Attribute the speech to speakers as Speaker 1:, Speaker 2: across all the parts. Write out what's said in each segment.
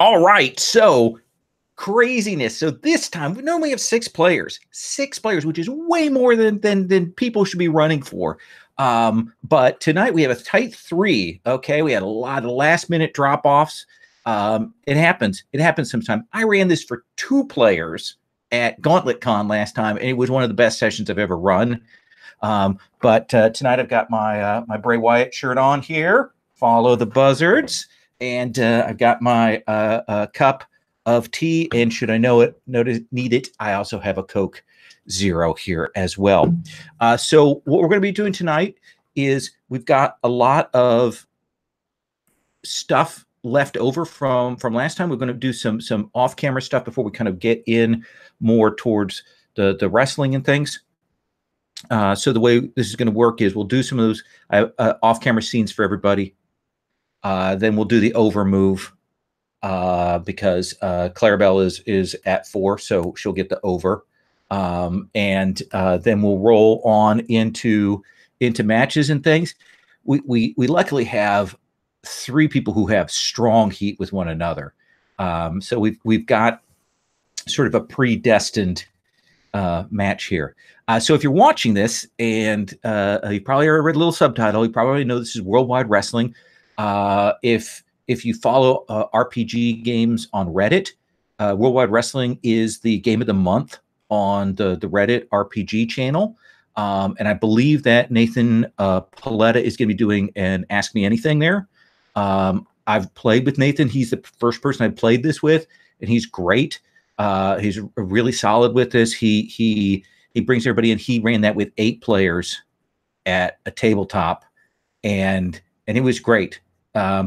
Speaker 1: All right, so craziness. So this time we normally have six players, which is way more than people should be running for. But tonight we have a tight three. Okay, we had a lot of last minute drop offs. It happens. It happens sometimes. I ran this for 2 players at Gauntlet Con last time, and it was one of the best sessions I've ever run. But tonight I've got my Bray Wyatt shirt on here. Follow the buzzards, and I've got my cup of tea. And should I need it, I also have a Coke Zero here as well. So what we're going to be doing tonight is we've got a lot of stuff left over from last time. We're going to do some off-camera stuff before we kind of get in more towards the wrestling and things. So the way this is going to work is we'll do some of those off-camera scenes for everybody. Then we'll do the over move because Clarabelle is at 4, so she'll get the over. And then we'll roll on into matches and things. We luckily have 3 people who have strong heat with one another. So we've got sort of a predestined match here. So if you're watching this and you probably already read a little subtitle, you probably know this is Worldwide Wrestling. If you follow RPG games on Reddit, Worldwide Wrestling is the game of the month on the Reddit RPG channel. And I believe that Nathan Paletta is going to be doing an Ask Me Anything there. I've played with Nathan. He's the first person I played this with, and he's great. He's really solid with this. He brings everybody in. He ran that with 8 players at a tabletop, and it was great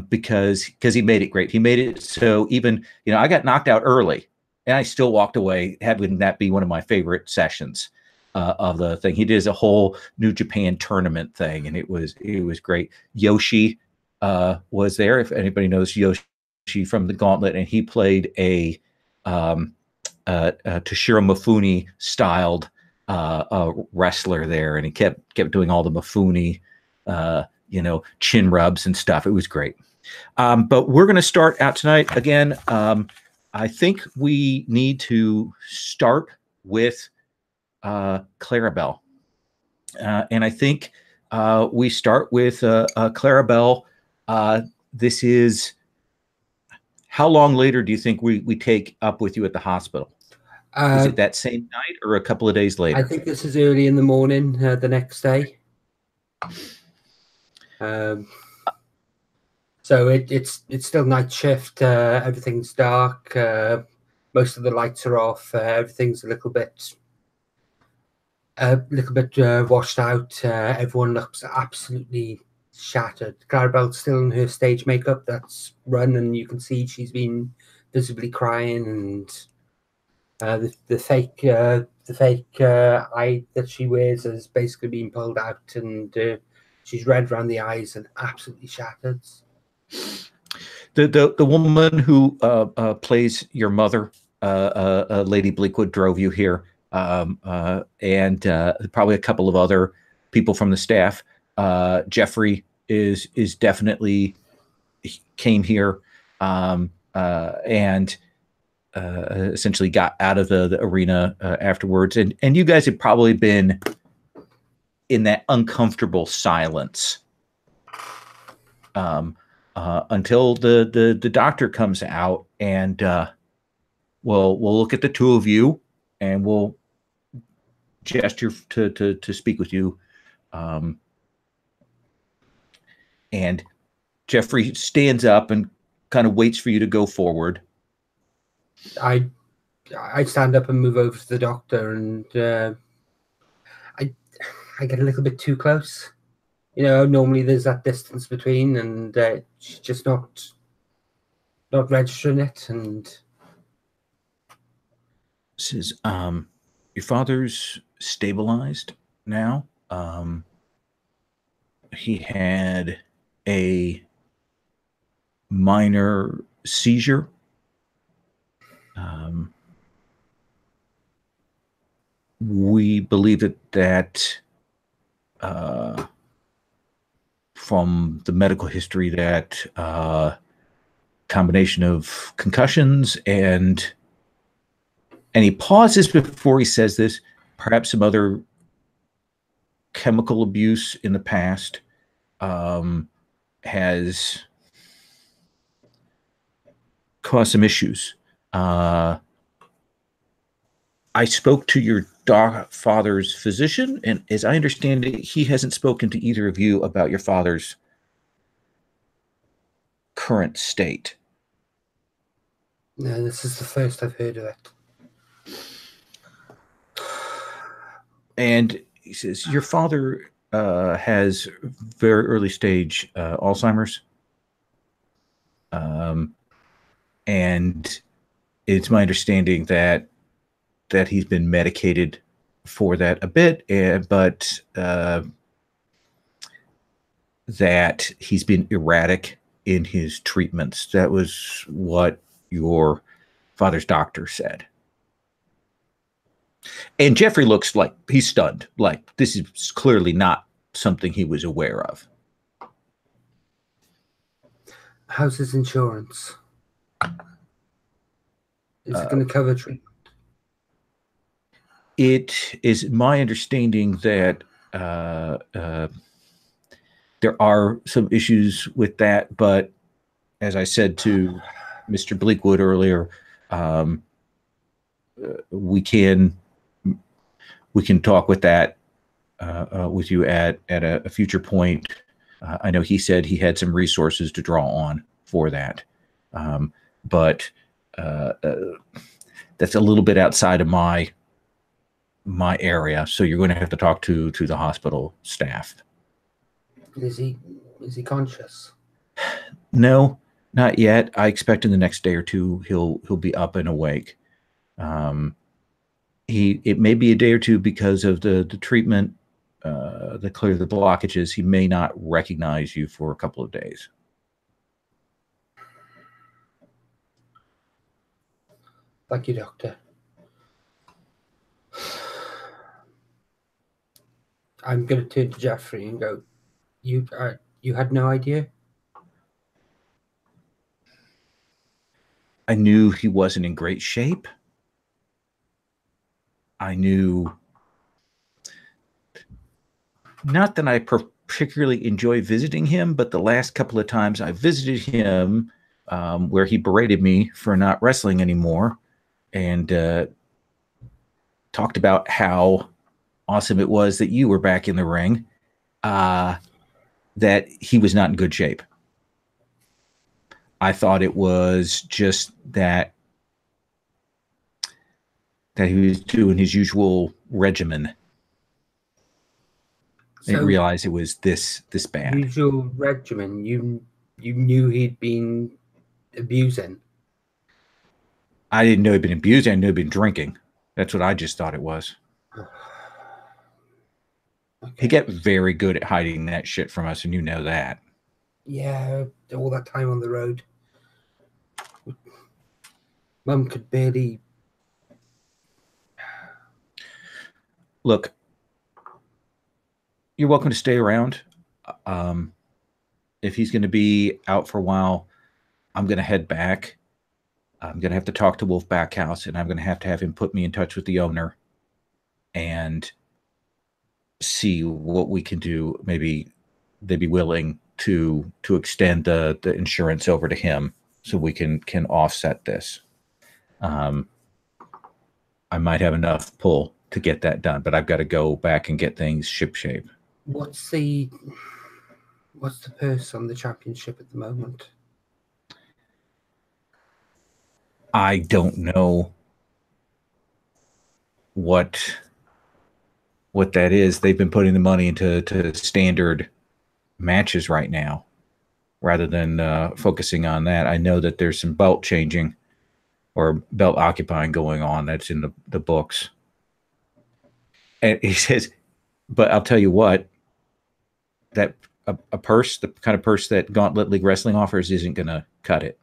Speaker 1: because he made it great. He made it so even I got knocked out early, and I still walked away having that be one of my favorite sessions of the thing. He did a whole New Japan tournament thing, and it was great. Yoshi was there. If anybody knows Yoshi from the Gauntlet, and he played a Toshiro Mifune styled wrestler there, and he kept doing all the Mifune chin rubs and stuff. It was great. But we're going to start out tonight again. I think we need to start with Clarabelle, and I think we start with Clarabelle. This is, how long later do you think we take up with you at the hospital? Is it that same night or a couple of days later?
Speaker 2: I think this is early in the morning, the next day. So it's still night shift. Everything's dark. Most of the lights are off. Everything's a little bit washed out. Everyone looks absolutely shattered. Clarabelle's still in her stage makeup that's run, and you can see she's been visibly crying, and the fake eye that she wears has basically been pulled out, and she's red around the eyes and absolutely shattered.
Speaker 1: The woman who plays your mother, Lady Bleakwood, drove you here, and probably a couple of other people from the staff. Jeffrey is definitely came here and essentially got out of the arena afterwards, and you guys have probably been in that uncomfortable silence until the doctor comes out, and we'll look at the 2 of you, and we'll gesture to speak with you. And Jeffrey stands up and kind of waits for you to go forward.
Speaker 2: I stand up and move over to the doctor, and I get a little bit too close. Normally there's that distance between, and she's just not registering it. And
Speaker 1: says, your father's stabilized now. He had a minor seizure. We believe that from the medical history that combination of concussions and he pauses before he says this, perhaps some other chemical abuse in the past has caused some issues. I spoke to your father's physician, and as I understand it, he hasn't spoken to either of you about your father's current state.
Speaker 2: No, this is the first I've heard of it.
Speaker 1: And he says, your father has very early stage Alzheimer's. And it's my understanding that he's been medicated for that a bit, but that he's been erratic in his treatments. That was what your father's doctor said. And Jeffrey looks like he's stunned. Like, this is clearly not something he was aware of.
Speaker 2: How's his insurance? Is it going to cover treatment?
Speaker 1: It is my understanding that there are some issues with that, but as I said to Mr. Bleakwood earlier, we can talk with that with you at a future point. I know he said he had some resources to draw on for that, but that's a little bit outside of my area. So you're going to have to talk to the hospital staff.
Speaker 2: Is he conscious?
Speaker 1: No, not yet. I expect in the next day or two he'll be up and awake. It may be a day or two because of the treatment that clear the blockages. He may not recognize you for a couple of days.
Speaker 2: Thank you, Doctor. I'm going to turn to Jeffrey and go, you had no idea?
Speaker 1: I knew he wasn't in great shape. I knew not that I particularly enjoy visiting him, but the last couple of times I visited him, where he berated me for not wrestling anymore, and talked about how awesome it was that you were back in the ring, that he was not in good shape. I thought it was just that he was doing his usual regimen. I didn't realize it was this bad.
Speaker 2: Usual regimen. You knew he'd been abusing.
Speaker 1: I didn't know he'd been abusing. I knew he'd been drinking. That's what I just thought it was. Okay. He got very good at hiding that shit from us, and you know that.
Speaker 2: Yeah, all that time on the road. Mum could barely...
Speaker 1: Look, you're welcome to stay around. If he's going to be out for a while, I'm going to head back. I'm going to have to talk to Wolf Backhouse, and I'm going to have him put me in touch with the owner and see what we can do. Maybe they'd be willing to extend the insurance over to him so we can offset this. I might have enough pull to get that done, but I've got to go back and get things shipshape.
Speaker 2: What's the purse on the championship at the moment?
Speaker 1: I don't know what that is. They've been putting the money into standard matches right now rather than focusing on that. I know that there's some belt changing or belt occupying going on. That's in the books. And he says, but I'll tell you what, that a purse, the kind of purse that Gauntlet League Wrestling offers, isn't going to cut it.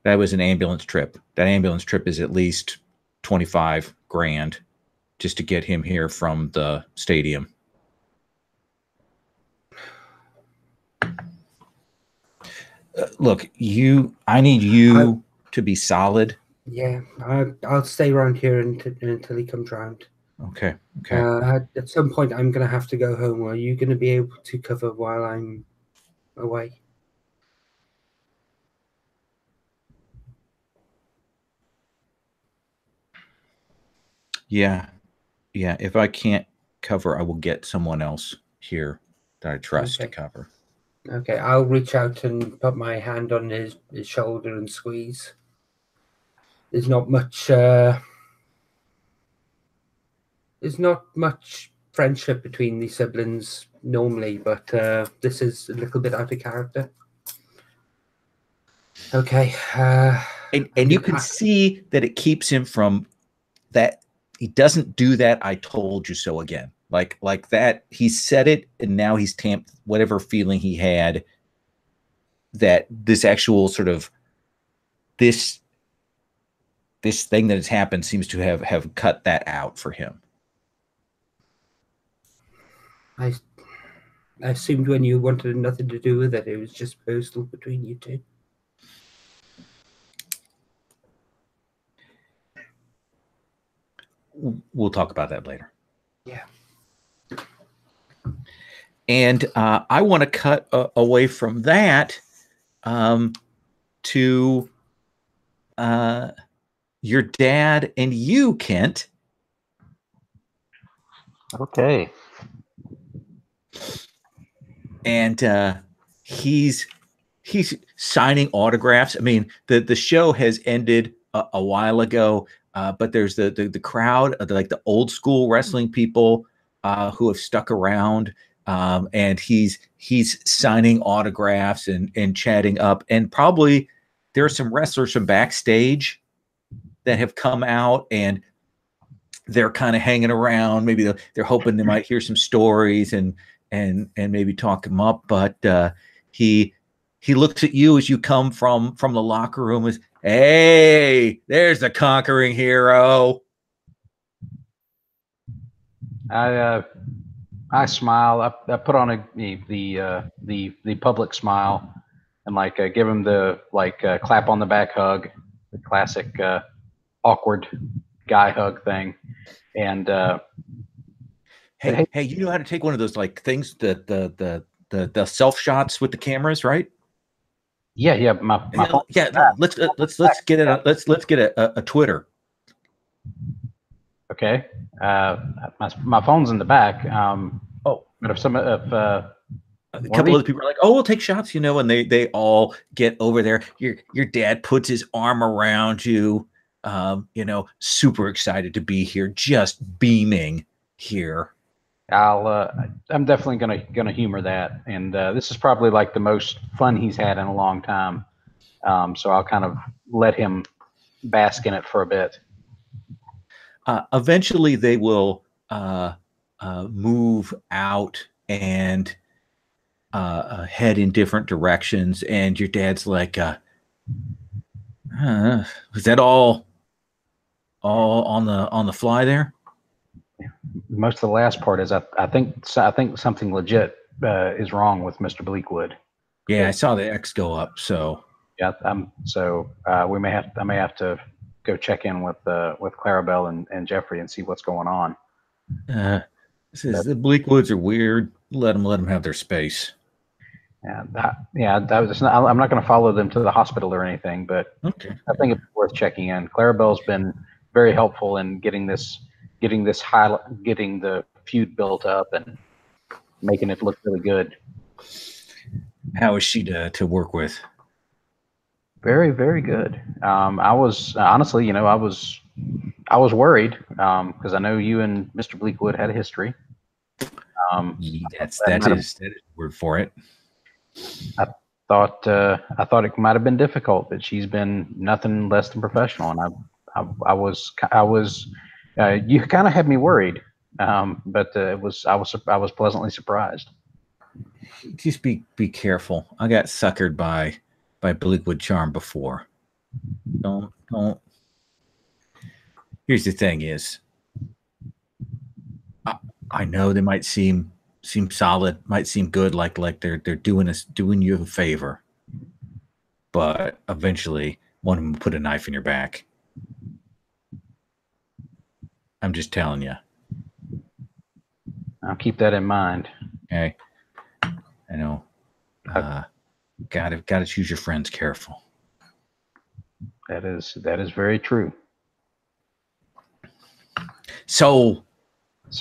Speaker 1: That was an ambulance trip. That ambulance trip is at least $25,000 just to get him here from the stadium. Look, I need you to be solid.
Speaker 2: Yeah, I'll stay around here until he comes round.
Speaker 1: Okay. Okay.
Speaker 2: At some point, I'm going to have to go home. Are you going to be able to cover while I'm away?
Speaker 1: Yeah. Yeah. If I can't cover, I will get someone else here that I trust to cover.
Speaker 2: Okay, I'll reach out and put my hand on his shoulder and squeeze. There's not much. There's not much friendship between these siblings normally, but this is a little bit out of character. Okay.
Speaker 1: And you can see that it keeps him from that. He doesn't do that. I told you so again. Like that. He said it, and now he's tamped whatever feeling he had. That this actual sort of this thing that has happened seems to have cut that out for him.
Speaker 2: I assumed when you wanted nothing to do with it, it was just personal between you two.
Speaker 1: We'll talk about that later.
Speaker 2: Yeah.
Speaker 1: And I want to cut away from that to your dad and you, Kent.
Speaker 3: Okay.
Speaker 1: And he's signing autographs. I mean, the show has ended a while ago, but there's the crowd, like the old school wrestling people who have stuck around, and he's signing autographs and chatting up. And probably there are some wrestlers from backstage that have come out, and they're kind of hanging around. Maybe they're hoping they might hear some stories and maybe talk him up. But he looks at you as you come from the locker room as, hey, there's the conquering hero.
Speaker 3: I smile. I put on the public smile and give him the clap on the back hug, the classic awkward guy hug thing. And
Speaker 1: hey, you know how to take one of those things, the self shots with the cameras, right?
Speaker 3: Yeah.
Speaker 1: Let's get it. Let's get a Twitter.
Speaker 3: Okay. My phone's in the back. But if
Speaker 1: a couple of people are like, oh, we'll take shots, and they all get over there. Your dad puts his arm around you, super excited to be here, just beaming here.
Speaker 3: I'm definitely gonna humor that, and this is probably the most fun he's had in a long time. So I'll kind of let him bask in it for a bit.
Speaker 1: Eventually, they will move out and head in different directions, and your dad's like, "Was that all on the fly there?"
Speaker 3: Most of the last part is I think something legit is wrong with Mr. Bleakwood.
Speaker 1: Yeah, I saw the X go up. So
Speaker 3: yeah, I may have to go check in with Clarabelle and Jeffrey and see what's going on.
Speaker 1: The Bleakwoods are weird. Let them have their space.
Speaker 3: I'm not going to follow them to the hospital or anything, but
Speaker 1: okay.
Speaker 3: I think it's worth checking in. Clarabelle's been very helpful in getting the feud built up and making it look really good.
Speaker 1: How is she to work with?
Speaker 3: Very, very good. I was honestly, I was worried because I know you and Mr. Bleakwood had a history.
Speaker 1: That is word for it.
Speaker 3: I thought it might have been difficult, but she's been nothing less than professional, and I was you kind of had me worried, but I was pleasantly surprised.
Speaker 1: Just be careful. I got suckered by Bleakwood charm before. Don't. Here's the thing: is I know they might seem solid, might seem good, like they're doing you a favor. but eventually one of them will put a knife in your back. I'm just telling you.
Speaker 3: I'll keep that in mind.
Speaker 1: Okay. I know. Gotta choose your friends careful.
Speaker 3: That is very true.
Speaker 1: So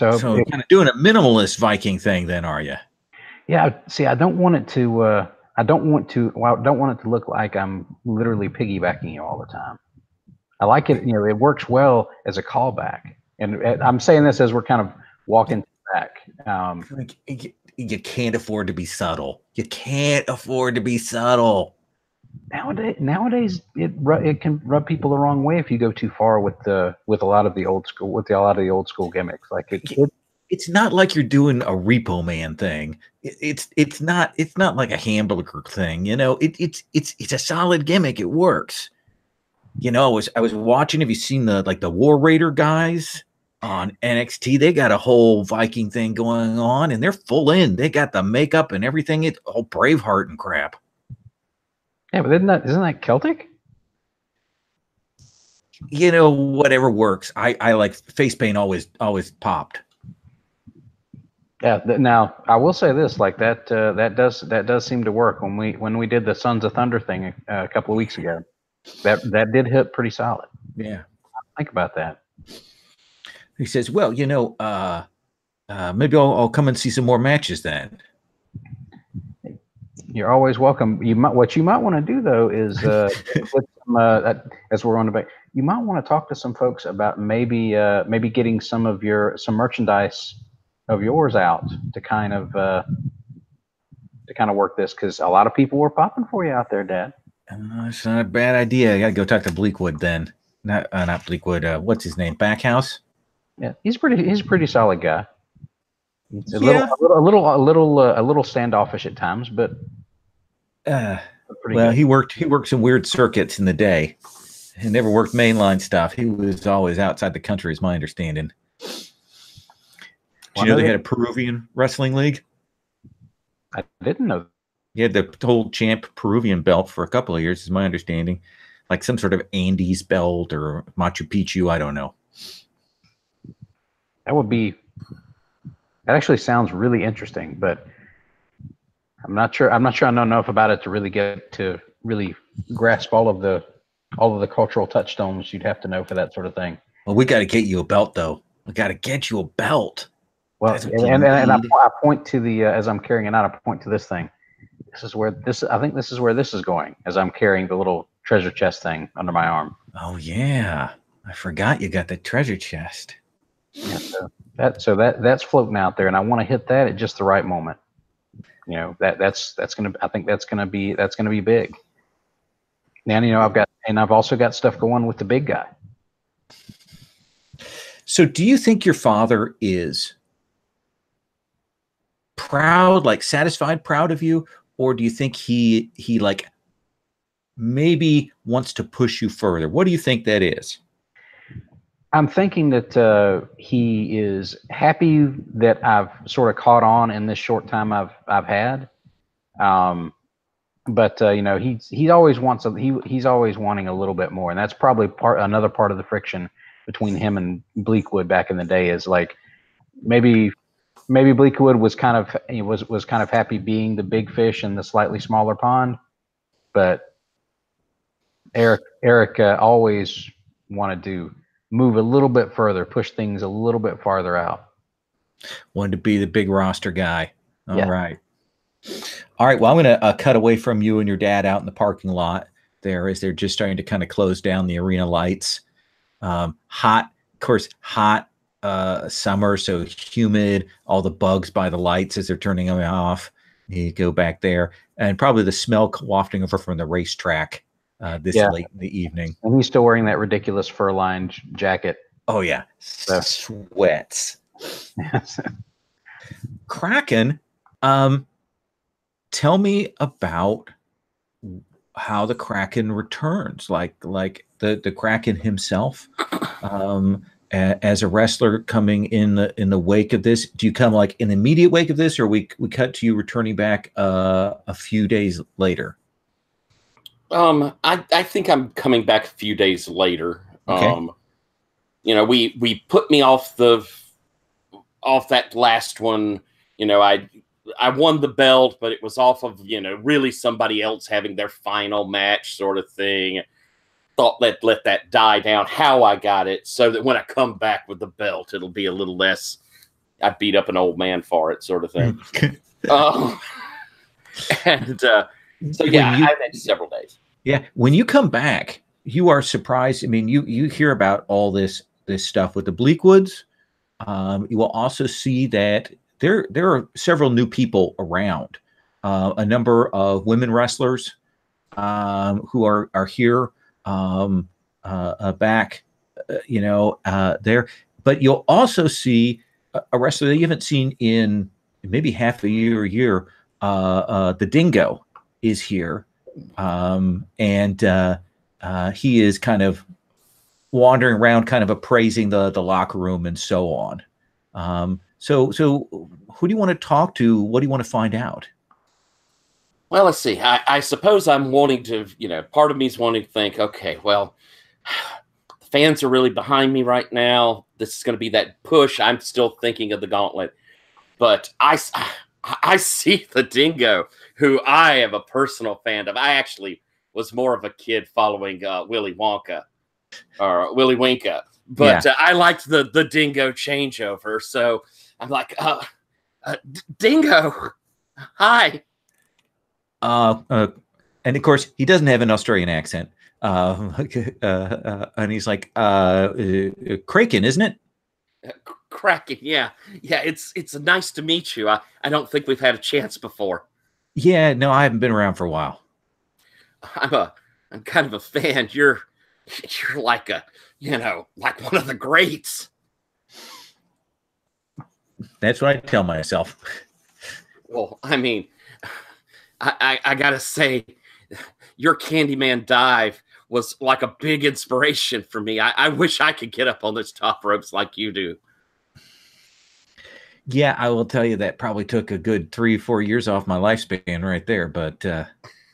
Speaker 3: you're
Speaker 1: kind of doing a minimalist Viking thing, then, are you?
Speaker 3: Yeah. See, I don't want it to. I don't want it to look like I'm literally piggybacking you all the time. I like it. It works well as a callback. And I'm saying this as we're kind of walking back.
Speaker 1: You can't afford to be subtle. You can't afford to be subtle.
Speaker 3: Nowadays, it can rub people the wrong way if you go too far with a lot of the old school gimmicks. Like
Speaker 1: it's not like you're doing a Repo Man thing. It's not like a hamburger thing. It's a solid gimmick. It works. I was watching. Have you seen the War Raider guys on NXT? They got a whole Viking thing going on, and they're full in. They got the makeup and everything. It's all Braveheart and crap.
Speaker 3: Yeah, but isn't that Celtic?
Speaker 1: Whatever works. I like face paint. Always popped.
Speaker 3: Yeah. Now I will say this: like that does seem to work when we did the Sons of Thunder thing a couple of weeks ago. That did hit pretty solid.
Speaker 1: Yeah.
Speaker 3: Think about that.
Speaker 1: He says, well, maybe I'll come and see some more matches then.
Speaker 3: You're always welcome. What you might want to do though is as we're on the back, you might want to talk to some folks about maybe getting some merchandise of yours out to kind of work this, because a lot of people were popping for you out there, Dad.
Speaker 1: It's not a bad idea. I got to go talk to Bleakwood then. Not Bleakwood. What's his name? Backhouse.
Speaker 3: Yeah, he's a pretty solid guy. He's a little standoffish at times, but
Speaker 1: good. He worked some weird circuits in the day. He never worked mainline stuff. He was always outside the country, is my understanding. Do you know they had a Peruvian wrestling league?
Speaker 3: I didn't know.
Speaker 1: He had the whole champ Peruvian belt for a couple of years, is my understanding. Like some sort of Andes belt or Machu Picchu. I don't know.
Speaker 3: That actually sounds really interesting, but I'm not sure I know enough about it to really grasp all of the cultural touchstones you'd have to know for that sort of thing.
Speaker 1: Well, we got to get you a belt, though. We got to get you a belt.
Speaker 3: Well, and I point to the as I'm carrying it out, I point to this thing. I think this is where this is going, as I'm carrying the little treasure chest thing under my arm.
Speaker 1: Oh yeah, I forgot you got the treasure chest.
Speaker 3: Yeah, that's floating out there, and I want to hit that at just the right moment. I think that's gonna be big. And I've also got stuff going with the big guy.
Speaker 1: So do you think your father is proud, like satisfied, proud of you? Or do you think he like maybe wants to push you further? What do you think that is?
Speaker 3: I'm thinking that he is happy that I've sort of caught on in this short time I've had. But he always wants he's always wanting a little bit more, and that's probably another part of the friction between him and Bleakwood back in the day, is like maybe Bleakwood was kind of happy being the big fish in the slightly smaller pond, but Eric always wanted to move a little bit further, push things a little bit farther out.
Speaker 1: Wanted to be the big roster guy. All right. Well, I'm going to cut away from you and your dad out in the parking lot there as they're just starting to kind of close down the arena lights. Hot summer, so humid, all the bugs by the lights as they're turning them off. You go back there, and probably the smell wafting over from the racetrack late in the evening.
Speaker 3: And he's still wearing that ridiculous fur-lined jacket.
Speaker 1: Oh, yeah. Sweats. Kraken, tell me about how the Kraken returns, like the Kraken himself. As a wrestler coming in the wake of this, do you come like in the immediate wake of this, or we cut to you returning back a few days later?
Speaker 4: I think I'm coming back a few days later.
Speaker 1: Okay.
Speaker 4: We put me off that last one. I won the belt, but it was off of, really somebody else having their final match sort of thing. Thought let that die down how I got it, so that when I come back with the belt, it'll be a little less, I beat up an old man for it sort of thing. And so yeah, I've had several days.
Speaker 1: Yeah, when you come back, you are surprised. I mean, you hear about all this stuff with the Bleakwoods. You will also see that there are several new people around. A number of women wrestlers who are here back, there. But you'll also see a wrestler that you haven't seen in maybe half a year. The Dingo is here, and he is kind of wandering around, kind of appraising the locker room and so on. So who do you want to talk to? What do you want to find out?
Speaker 4: Well, let's see. I suppose I'm wanting to, part of me is wanting to think, okay, well, the fans are really behind me right now. This is going to be that push. I'm still thinking of the Gauntlet. But I see the Dingo, who I am a personal fan of. I actually was more of a kid following Willy Wonka or Willy Wonka. But I liked the Dingo changeover. So I'm like, Dingo, hi.
Speaker 1: And of course, he doesn't have an Australian accent. And he's like, Kraken, isn't it?
Speaker 4: Kraken, yeah. It's nice to meet you. I don't think we've had a chance before.
Speaker 1: Yeah, no, I haven't been around for a while.
Speaker 4: I'm kind of a fan. You're like like one of the greats.
Speaker 1: That's what I tell myself.
Speaker 4: Well, I mean, I gotta say, your Candyman dive was like a big inspiration for me. I wish I could get up on those top ropes like you do.
Speaker 1: Yeah, I will tell you that probably took a good 3-4 years off my lifespan right there. But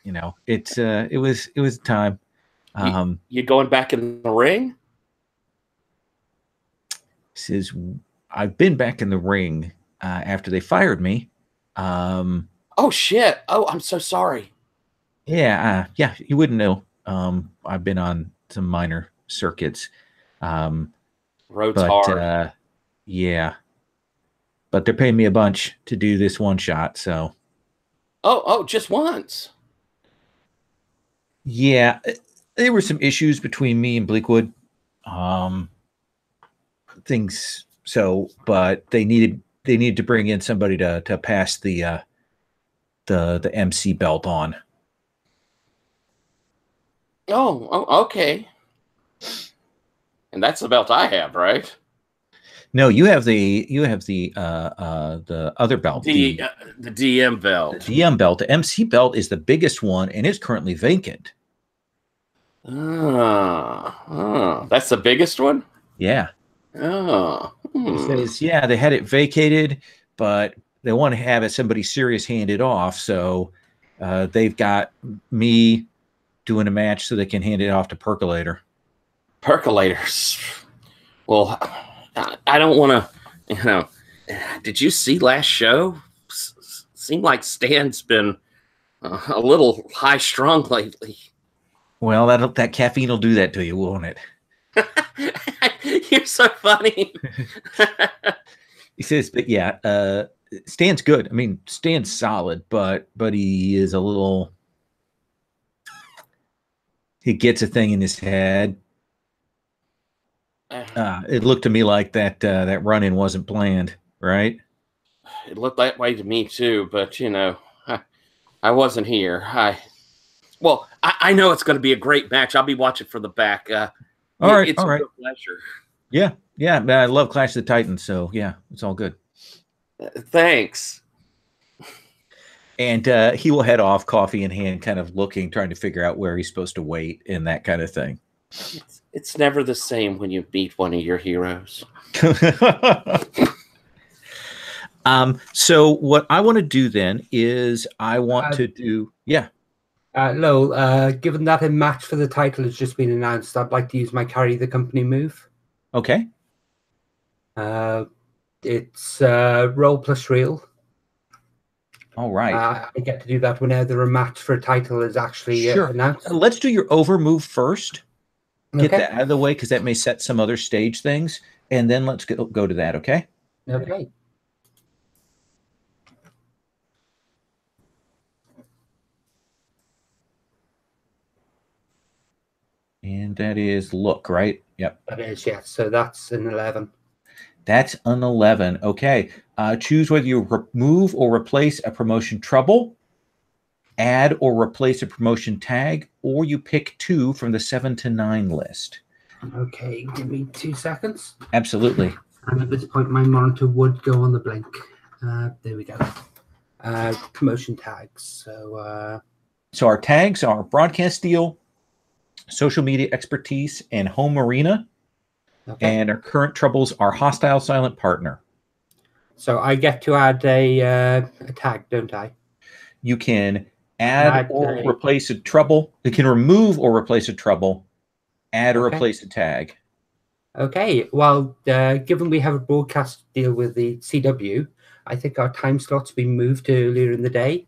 Speaker 1: it was time.
Speaker 4: You going back in the ring?
Speaker 1: Says I've been back in the ring after they fired me.
Speaker 4: Oh shit! Oh, I'm so sorry.
Speaker 1: Yeah, you wouldn't know. I've been on some minor circuits.
Speaker 4: Road's hard.
Speaker 1: Yeah, but they're paying me a bunch to do this one shot. So.
Speaker 4: Oh, just once.
Speaker 1: Yeah, there were some issues between me and Bleakwood. Things so, but they needed to bring in somebody to pass the MC belt on.
Speaker 4: Oh, okay. And that's the belt I have, right?
Speaker 1: No, you have the other belt.
Speaker 4: The DM belt.
Speaker 1: The DM belt. The MC belt is the biggest one, and it's currently vacant.
Speaker 4: That's the biggest one?
Speaker 1: Yeah.
Speaker 4: Oh.
Speaker 1: It says, yeah, they had it vacated, but they want to have it somebody serious handed off, so they've got me doing a match so they can hand it off to Percolator.
Speaker 4: Percolators. Well, I don't want to, did you see last show? Seemed like Stan's been a little high strung lately.
Speaker 1: Well, that caffeine will do that to you, won't it?
Speaker 4: You're so funny.
Speaker 1: He says, but yeah, Stan's good. I mean, Stan's solid, but he is a little. He gets a thing in his head. It looked to me like that run-in wasn't planned, right?
Speaker 4: It looked that way to me too, but I wasn't here. I know it's going to be a great match. I'll be watching from the back.
Speaker 1: All right.
Speaker 4: It's a real pleasure.
Speaker 1: Yeah. I love Clash of the Titans, so yeah, it's all good.
Speaker 4: Thanks.
Speaker 1: And he will head off, coffee in hand, kind of looking, trying to figure out where he's supposed to wait and that kind of thing.
Speaker 4: It's never the same when you beat one of your heroes.
Speaker 1: So what I want to do then is I want to do, yeah.
Speaker 2: Lowell, given that a match for the title has just been announced, I'd like to use my carry the company move.
Speaker 1: Okay.
Speaker 2: It's roll plus real.
Speaker 1: All right.
Speaker 2: I get to do that whenever a match for a title is actually
Speaker 1: Sure.
Speaker 2: announced.
Speaker 1: Let's do your over move first. Get
Speaker 2: Okay.
Speaker 1: that out of the way because that may set some other stage things, and then let's go to that. Okay.
Speaker 2: Okay.
Speaker 1: And that is look, right? Yep.
Speaker 2: That is, yes. So that's an 11.
Speaker 1: That's an 11. Okay. Choose whether you remove or replace a promotion trouble, add or replace a promotion tag, or you pick 2 from the 7 to 9 list.
Speaker 2: Okay, give me 2 seconds.
Speaker 1: Absolutely.
Speaker 2: And at this point, my monitor would go on the blink. There we go. Promotion tags. So
Speaker 1: our tags are broadcast deal, social media expertise, and home arena.
Speaker 2: okay.
Speaker 1: And our current troubles are hostile silent partner.
Speaker 2: So I get to add a tag, don't I?
Speaker 1: You can add or replace a trouble. You can remove or replace a trouble, add or replace a tag.
Speaker 2: Okay. Well, given we have a broadcast deal with the CW, I think our time slot's been moved to earlier in the day.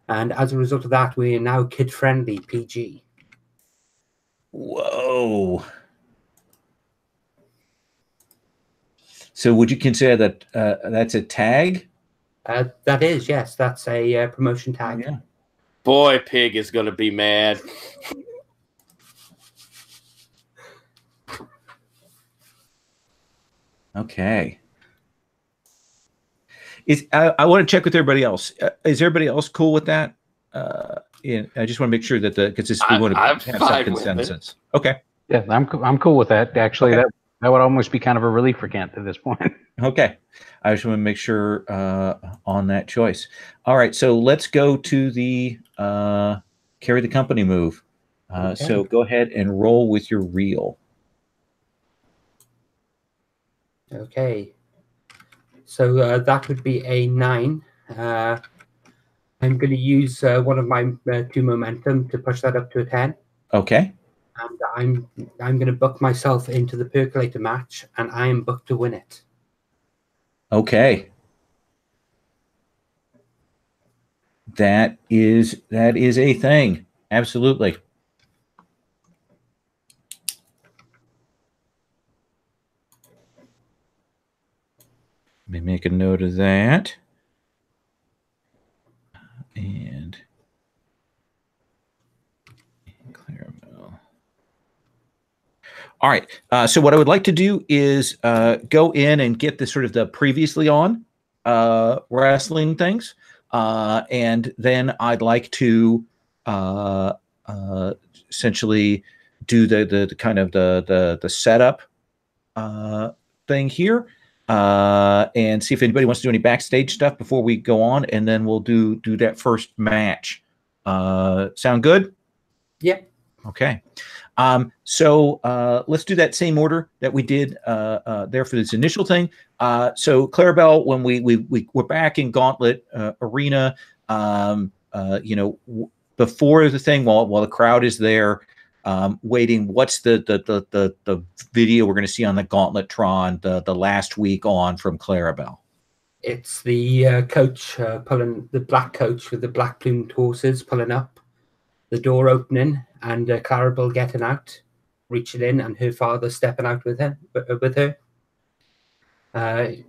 Speaker 2: And as a result of that, we are now kid-friendly PG.
Speaker 1: Whoa. So would you consider that that's a tag?
Speaker 2: That is, yes. That's a promotion tag.
Speaker 1: Yeah.
Speaker 4: Boy, Pig is going to be mad.
Speaker 1: Okay. I want to check with everybody else. Is everybody else cool with that? Yeah, I just want to make sure that because we want to have some consensus. Okay.
Speaker 3: Yeah, I'm cool with that. Actually, that would almost be kind of a relief for Kent at this point.
Speaker 1: Okay. I just want to make sure on that choice. All right. So let's go to the carry the company move. So go ahead and roll with your reel.
Speaker 2: Okay. So that would be a 9. I'm going to use one of my 2 momentum to push that up to a 10.
Speaker 1: Okay.
Speaker 2: And I'm going to book myself into the percolator match, and I am booked to win it.
Speaker 1: Okay. That is a thing. Absolutely. Let me make a note of that. And Clarabelle. All right. So what I would like to do is go in and get the sort of the previously on wrestling things. And then I'd like to essentially do the kind of the setup thing here. And see if anybody wants to do any backstage stuff before we go on, and then we'll do that first match. Sound good?
Speaker 2: Yeah.
Speaker 1: Okay. So let's do that same order that we did there for this initial thing. So Clarabelle, when we're back in Gauntlet Arena, before the thing, while the crowd is there, waiting, what's the video we're going to see on the Gauntletron the last week on from Clarabelle?
Speaker 2: It's the coach pulling, the black coach with the black plumed horses pulling up, the door opening, and Clarabelle getting out, reaching in, and her father stepping out with her.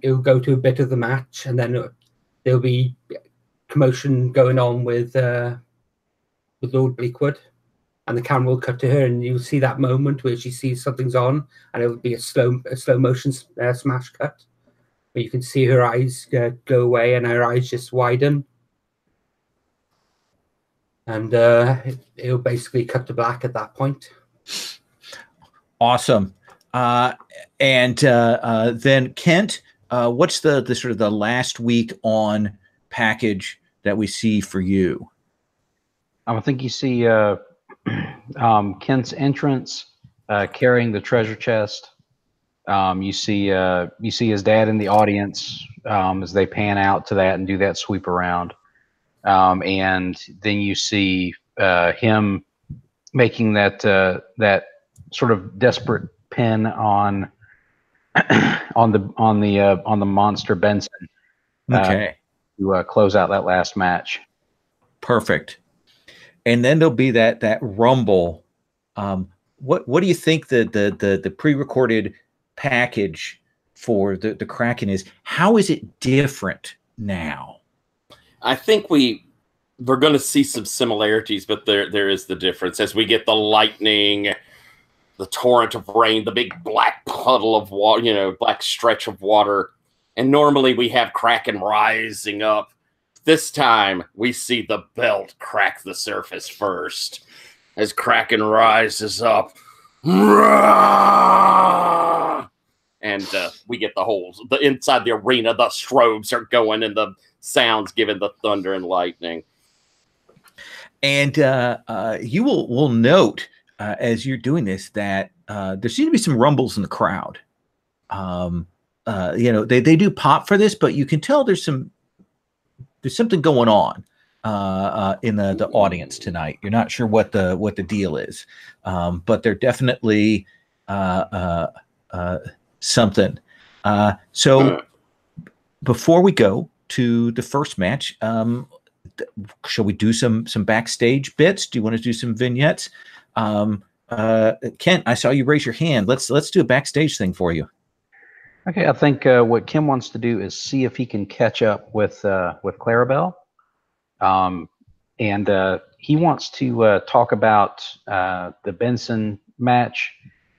Speaker 2: It'll go to a bit of the match, and then there'll be commotion going on with Lord Bleakwood. And the camera will cut to her, and you'll see that moment where she sees something's on, and it'll be a slow motion smash cut, where you can see her eyes go away, and her eyes just widen, and it'll basically cut to black at that point.
Speaker 1: Awesome. And then Kent, what's the sort of the last week on package that we see for you?
Speaker 3: I think you see Kent's entrance carrying the treasure chest. You see his dad in the audience as they pan out to that and do that sweep around. And then you see him making that that sort of desperate pin on on the monster Benson
Speaker 1: Okay.
Speaker 3: to close out that last match.
Speaker 1: Perfect. And then there'll be that rumble. What do you think the pre-recorded package for the Kraken is? How is it different now?
Speaker 4: I think we're going to see some similarities, but there is the difference as we get the lightning, the torrent of rain, the big black puddle of water, black stretch of water. And normally we have Kraken rising up. This time we see the belt crack the surface first as Kraken rises up. And we get the inside the arena, the strobes are going and the sounds giving the thunder and lightning.
Speaker 1: And you will note as you're doing this that there seem to be some rumbles in the crowd. They do pop for this, but you can tell there's something going on in the audience tonight. You're not sure what the deal is, but they're definitely something. So before we go to the first match, shall we do some backstage bits? Do you want to do some vignettes? Kent, I saw you raise your hand. Let's do a backstage thing for you.
Speaker 3: Okay, I think what Kim wants to do is see if he can catch up with Clarabelle, and he wants to talk about the Benson match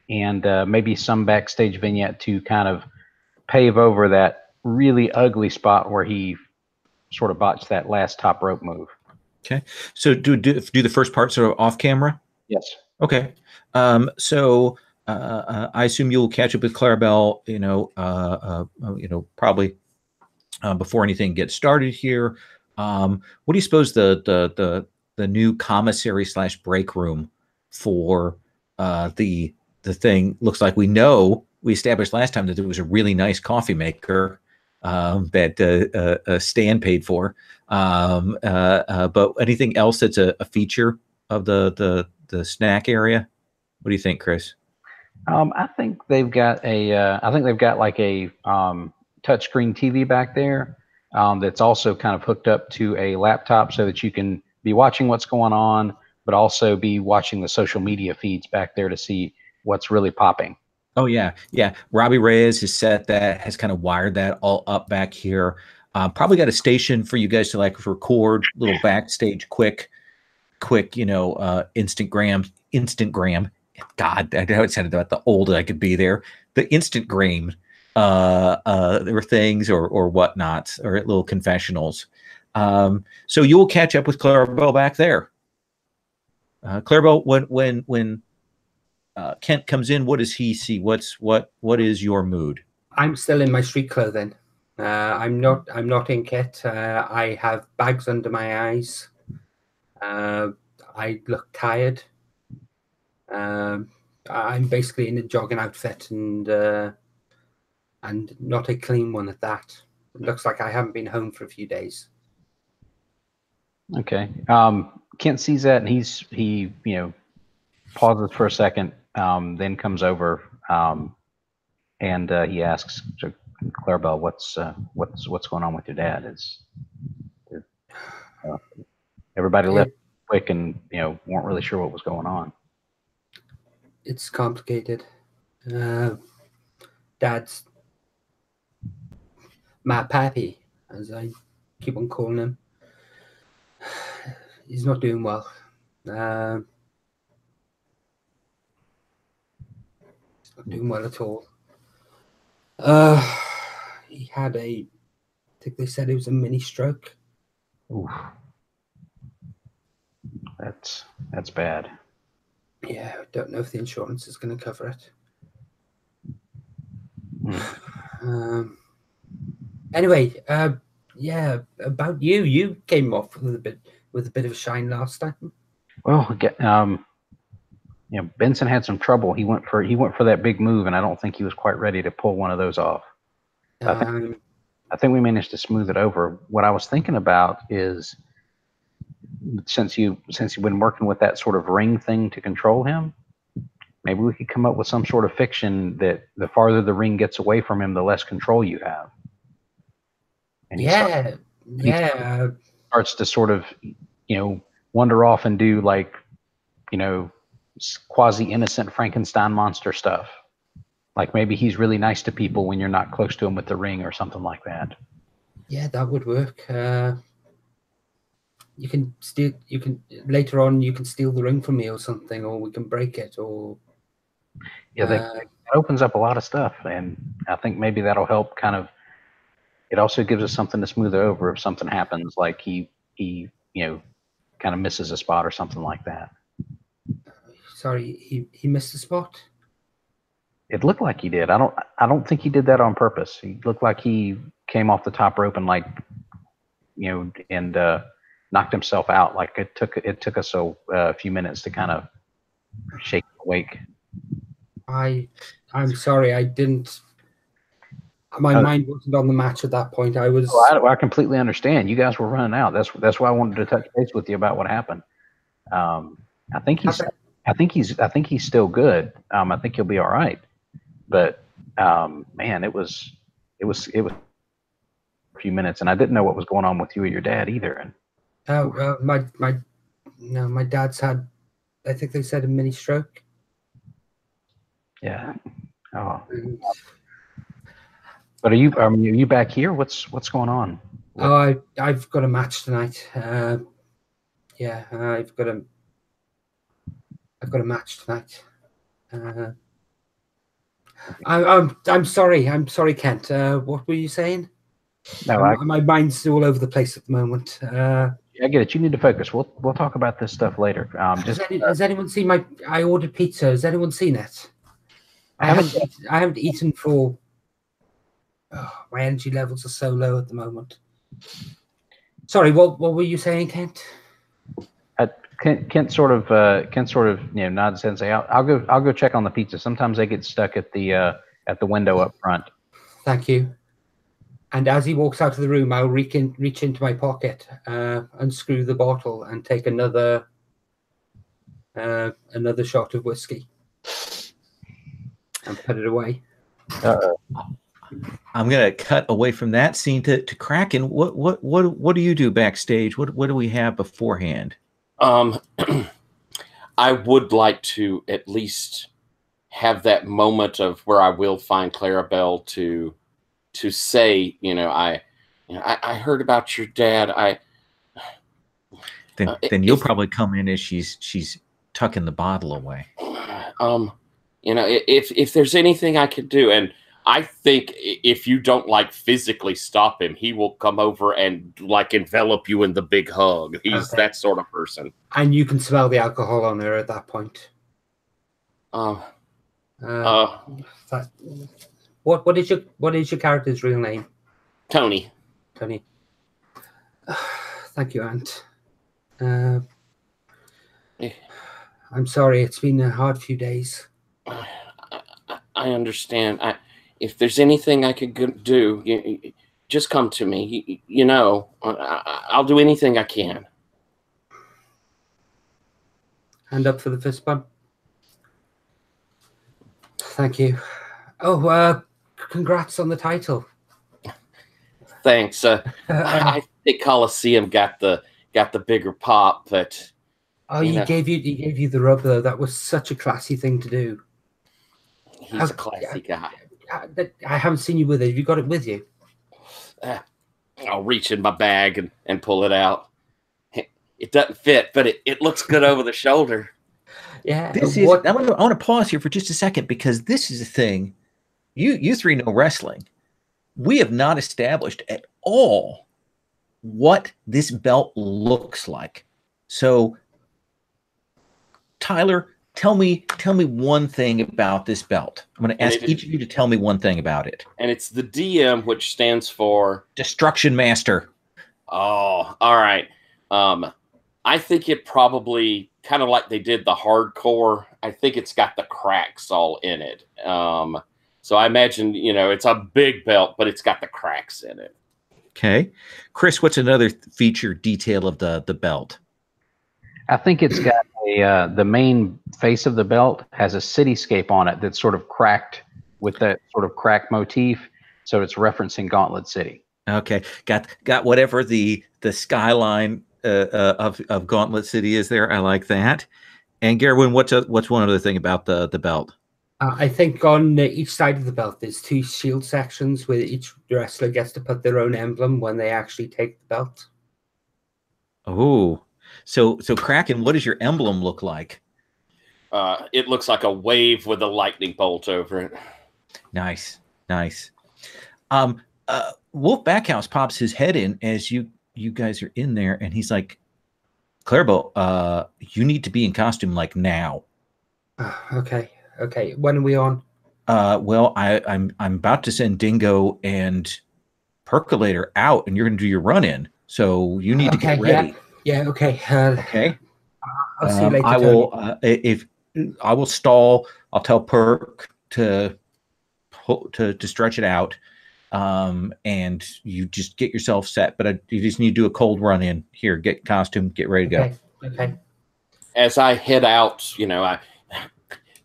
Speaker 3: and maybe some backstage vignette to kind of pave over that really ugly spot where he sort of botched that last top rope move.
Speaker 1: Okay, so do the first part sort of off camera.
Speaker 3: Yes.
Speaker 1: Okay. So I assume you'll catch up with Clarabelle, probably before anything gets started here. What do you suppose the new commissary / break room for the thing looks like? We know we established last time that there was a really nice coffee maker that Stan paid for. But anything else that's a feature of the snack area? What do you think, Chris?
Speaker 3: I think they've got like a touchscreen TV back there that's also kind of hooked up to a laptop so that you can be watching what's going on, but also be watching the social media feeds back there to see what's really popping.
Speaker 1: Oh yeah. Robbie Reyes has has kind of wired that all up back here. Probably got a station for you guys to like record little backstage quick, Instagram. God, I know it sounded about the old I could be there. The Instagram, there were things or whatnots or little confessionals. So you will catch up with Clarabelle back there. Clarabelle, when Kent comes in, what does he see? What is your mood?
Speaker 2: I'm still in my street clothing. I'm not in kit. I have bags under my eyes. I look tired. I'm basically in a jogging outfit and not a clean one at that. It looks like I haven't been home for a few days.
Speaker 3: Okay. Kent sees that and he pauses for a second, then comes over and he asks Clarabelle, what's going on with your dad? Is everybody left quick and weren't really sure what was going on?
Speaker 2: It's complicated. Dad's my pappy, as I keep on calling him. He's not doing well. He's not doing well at all. He had I think they said it was a mini stroke.
Speaker 3: Oof. That's bad.
Speaker 2: Yeah, I don't know if the insurance is going to cover it. Anyway, yeah, about you. You came off with a bit of a shine last time.
Speaker 3: Well, Benson had some trouble. He went for that big move, and I don't think he was quite ready to pull one of those off. I think we managed to smooth it over. What I was thinking about is since you've been working with that sort of ring thing to control him, maybe we could come up with some sort of fiction that the farther the ring gets away from him, the less control you have. And he starts to sort of, wander off and do like, quasi-innocent Frankenstein monster stuff. Like maybe he's really nice to people when you're not close to him with the ring or something like that.
Speaker 2: Yeah, that would work. You can later on you can steal the ring from me or something, or we can break it, or
Speaker 3: that opens up a lot of stuff, and I think maybe that'll help kind of. It also gives us something to smooth over if something happens, like he kind of misses a spot or something like that.
Speaker 2: Sorry, he missed a spot?
Speaker 3: It looked like he did. I don't think he did that on purpose. He looked like he came off the top rope and knocked himself out. Like it took us a few minutes to kind of shake him awake.
Speaker 2: I'm sorry, I didn't. My mind wasn't on the match at that point. I was.
Speaker 3: I completely understand. You guys were running out. That's why I wanted to touch base with you about what happened. I think he's still good. I think he'll be all right. But man, it was a few minutes, and I didn't know what was going on with you or your dad either. And
Speaker 2: my dad's had, I think they said, a mini stroke.
Speaker 3: Yeah. Oh. But are you back here? What's going on?
Speaker 2: Oh, I've got a match tonight. Yeah, I've got a match tonight. I'm sorry, Kent. What were you saying?
Speaker 3: No,
Speaker 2: my mind's all over the place at the moment.
Speaker 3: I get it. You need to focus. We'll talk about this stuff later.
Speaker 2: Has anyone seen I ordered pizza. Has anyone seen it? I haven't eaten for. Oh, my energy levels are so low at the moment. Sorry, what were you saying, Kent?
Speaker 3: Kent sort of nods his head and say, "I'll go check on the pizza." Sometimes they get stuck at the window up front.
Speaker 2: Thank you. And as he walks out of the room, I'll reach into my pocket, unscrew the bottle, and take another shot of whiskey, and put it away.
Speaker 1: I'm gonna cut away from that scene to Kraken. What do you do backstage? What do we have beforehand?
Speaker 4: I would like to at least have that moment of where I will find Clarabelle to say, I heard about your dad.
Speaker 1: Then you'll probably come in as she's tucking the bottle away.
Speaker 4: If there's anything I could do, and I think if you don't physically stop him, he will come over and envelop you in the big hug. He's that sort of person.
Speaker 2: And you can smell the alcohol on her at that point. What is your character's real name?
Speaker 4: Tony.
Speaker 2: Tony. Thank you, Aunt. I'm sorry. It's been a hard few days.
Speaker 4: I understand. If there's anything I could do, just come to me. I'll do anything I can.
Speaker 2: Hand up for the fist bump. Thank you. Oh, congrats on the title.
Speaker 4: Thanks. I think Coliseum got the bigger pop, but
Speaker 2: he gave you the rub though. That was such a classy thing to do.
Speaker 4: He's a classy guy.
Speaker 2: I haven't seen you with it. Have you got it with you?
Speaker 4: I'll reach in my bag and pull it out. It doesn't fit, but it looks good over the shoulder.
Speaker 2: Yeah.
Speaker 1: I want to pause here for just a second, because this is a thing. You three know wrestling. We have not established at all what this belt looks like. So, Tyler, tell me one thing about this belt. I'm going to ask each of you to tell me one thing about it.
Speaker 4: And it's the DM, which stands for
Speaker 1: Destruction Master.
Speaker 4: Oh, all right. I think it probably kind of like they did the hardcore. I think it's got the cracks all in it. So I imagine, it's a big belt, but it's got the cracks in it.
Speaker 1: Okay. Chris, what's another feature detail of the belt?
Speaker 3: I think it's got a the main face of the belt has a cityscape on it that's sort of cracked with that sort of crack motif, so it's referencing Gauntlet City.
Speaker 1: Okay, got whatever the skyline of Gauntlet City is there. I like that. And Gerwin, what's one other thing about the belt?
Speaker 2: I think on each side of the belt there's 2 shield sections where each wrestler gets to put their own emblem when they actually take the belt.
Speaker 1: Oh, so Kraken, what does your emblem look like?
Speaker 4: It looks like a wave with a lightning bolt over it.
Speaker 1: Nice. Wolf Backhouse pops his head in as you guys are in there, and he's like, Clarabelle, you need to be in costume like now.
Speaker 2: Okay. When are we on?
Speaker 1: Well, I'm about to send Dingo and Percolator out, and you're going to do your run in. So you need to get ready.
Speaker 2: Yeah. Okay.
Speaker 1: Okay.
Speaker 2: I'll see you later.
Speaker 1: I will. If I will stall, I'll tell Perk to stretch it out, and you just get yourself set. But you just need to do a cold run in. Here, get costume, get ready to go.
Speaker 2: Okay.
Speaker 4: As I head out,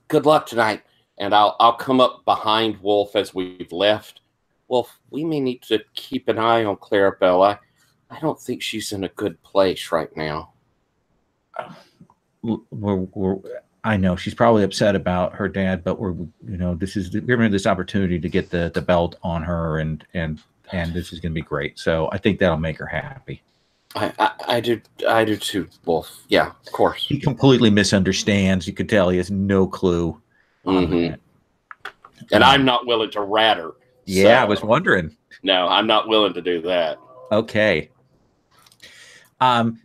Speaker 4: good luck tonight, and I'll come up behind Wolf as we've left. Wolf, we may need to keep an eye on Clarabelle. I don't think she's in a good place right now.
Speaker 1: I know she's probably upset about her dad, but we're giving her this opportunity to get the belt on her, and this is going to be great. So I think that'll make her happy.
Speaker 4: I do too, Wolf. Yeah, of course.
Speaker 1: He completely misunderstands. You could tell he has no clue.
Speaker 4: Mm-hmm. And I'm not willing to rat her.
Speaker 1: Yeah,
Speaker 4: so.
Speaker 1: I was wondering.
Speaker 4: No, I'm not willing to do that.
Speaker 1: Okay.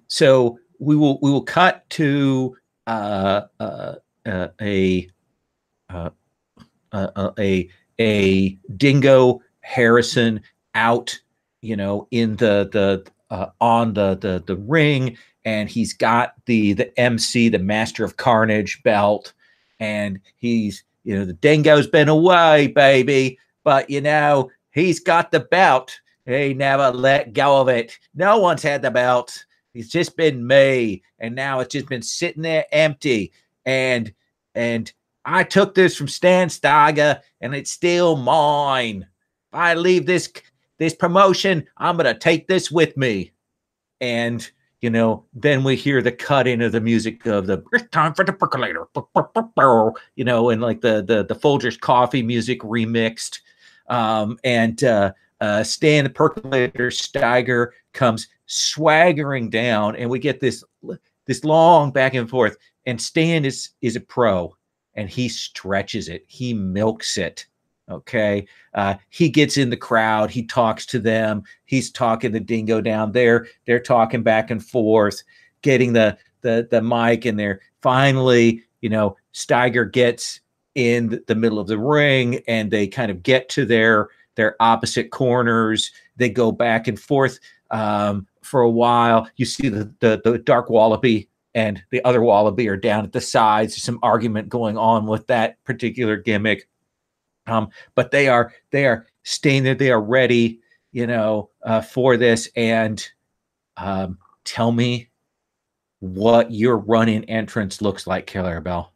Speaker 1: So we will cut to a Dingo Harrison out, in the on the ring, and he's got the MC, the Master of Carnage belt, and he's the Dingo's been away, baby, but he's got the belt. He never let go of it. No one's had the belt. It's just been me, and now it's just been sitting there empty. And I took this from Stan Steiger, and it's still mine. If I leave this promotion, I'm gonna take this with me. And then we hear the cut into the music of it's time for the percolator, and like the Folgers coffee music remixed, Stan the Percolator Steiger comes swaggering down, and we get this long back and forth. And Stan is a pro, and he stretches it, he milks it. Okay, he gets in the crowd, he talks to them, he's talking to Dingo down there. They're talking back and forth, getting the mic, and they're finally, Steiger gets in the middle of the ring, and they kind of get to their opposite corners. They go back and forth for a while. You see the Dark Wallaby and the other Wallaby are down at the sides. There's some argument going on with that particular gimmick. But they are staying there. They are ready, for this. And tell me what your run-in entrance looks like, Clarabelle.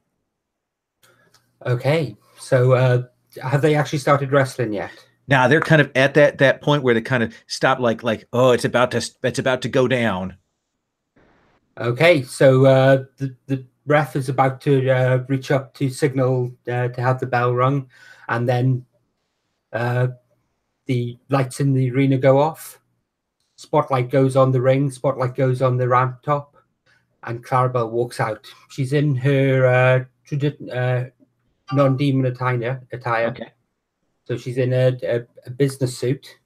Speaker 2: Okay, so have they actually started wrestling yet?
Speaker 1: Now they're kind of at that point where they kind of stop, like, oh, it's about to go down. Okay,
Speaker 2: so the ref is about to reach up to signal to have the bell rung, and then the lights in the arena go off. Spotlight goes on the ring. Spotlight goes on the ramp top, and Clarabelle walks out. She's in her non-demon attire.
Speaker 1: Okay.
Speaker 2: So she's in a business suit.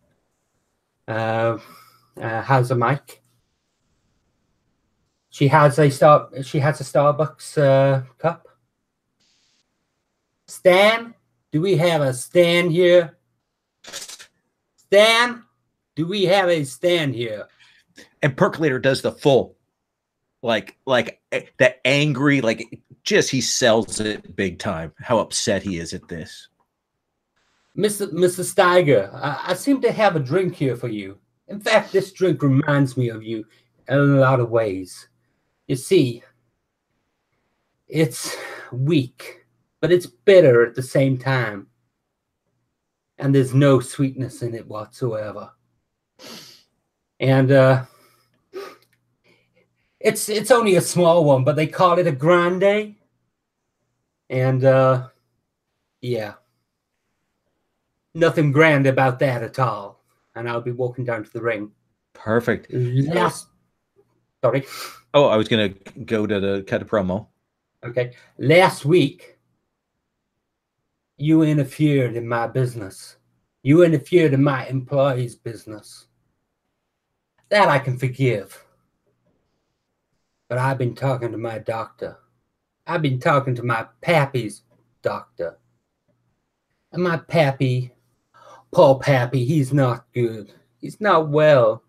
Speaker 2: Has a mic. She has a Starbucks cup. Stan, do we have a stand here? Stan, do we have a stand here?
Speaker 1: And Percolator does the full, like that angry, he sells it big time. How upset he is at this.
Speaker 2: Mr. Steiger, I seem to have a drink here for you. In fact, this drink reminds me of you in a lot of ways. You see, It's weak, but it's bitter at the same time. And there's no sweetness in it whatsoever. And it's only a small one, but they call it a grande. And yeah, nothing grand about that at all. And I'll be walking down to the ring.
Speaker 1: Perfect.
Speaker 2: Sorry.
Speaker 1: Oh, I was going to go to the cut a promo.
Speaker 2: Okay. Last week, you interfered in my business. You interfered in my employee's business. That I can forgive. But I've been talking to my doctor. I've been talking to my pappy's doctor. And my pappy, poor pappy, he's not good. He's not well.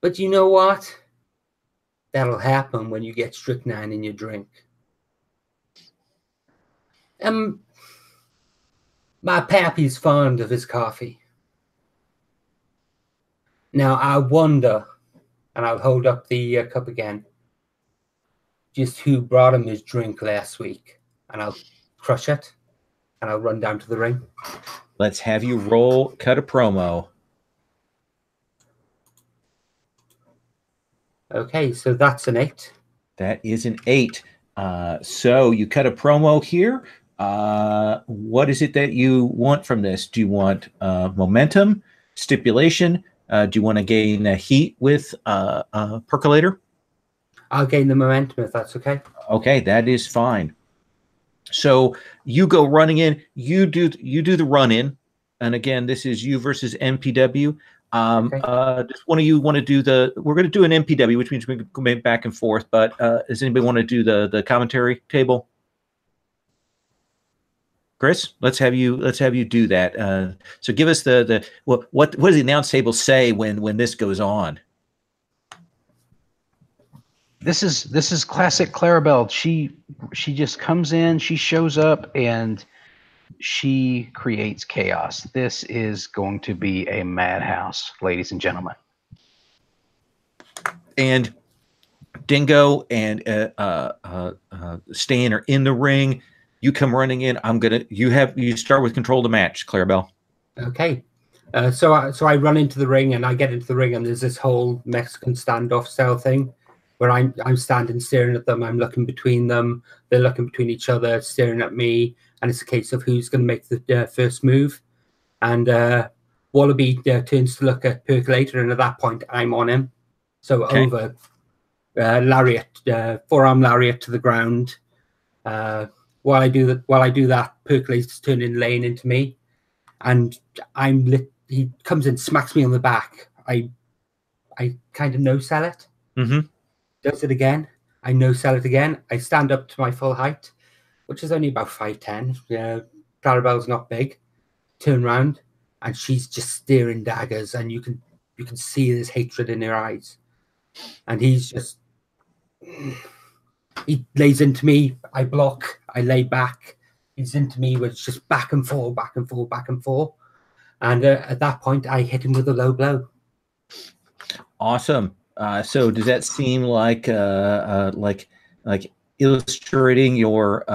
Speaker 2: But you know what? That'll happen when you get strychnine in your drink. And my pappy's fond of his coffee. Now I wonder, and I'll hold up the cup again, just who brought him his drink last week. And I'll crush it, and I'll run down to the ring.
Speaker 1: Let's have you roll cut a promo.
Speaker 2: Okay, so that's an 8.
Speaker 1: That is an 8. So you cut a promo here. What is it that you want from this? Do you want momentum, stipulation? Do you want to gain heat with percolator?
Speaker 2: I'll gain the momentum if that's okay.
Speaker 1: Okay, that is fine. So you go running in. You do the run in, and again, this is you versus MPW. Okay. Does one of you want to do the? We're going to do an MPW, which means we can go back and forth. But does anybody want to do the commentary table? Chris, let's have you do that. So give us what does the announce table say when this goes on?
Speaker 3: This is classic Clarabelle. She just comes in, she shows up, and she creates chaos. This is going to be a madhouse, ladies and gentlemen.
Speaker 1: And Dingo and Stan are in the ring. You come running in. You start with control of the match, Clarabelle.
Speaker 2: Okay. So I run into the ring, and I get into the ring, and there's this whole Mexican standoff style thing where I'm standing staring at them. I'm looking between them. They're looking between each other, staring at me. And it's a case of who's going to make the first move. And Wallaby turns to look at Percolator, and at that point, I'm on him. So okay. Over lariat, forearm lariat to the ground. While I do that, Percolator's turning lane into me, and he comes in, smacks me on the back. I kind of no-sell it.
Speaker 1: Mm-hmm.
Speaker 2: Does it again. I no-sell it again. I stand up to my full height, which is only about 5'10". Clarabelle's not big. Turn around, and she's just staring daggers, and you can see there's hatred in her eyes. And he lays into me. I block. I lay back. He's into me with just back and forth, back and forth, back and forth. And at that point, I hit him with a low blow.
Speaker 1: Awesome. So does that seem like illustrating your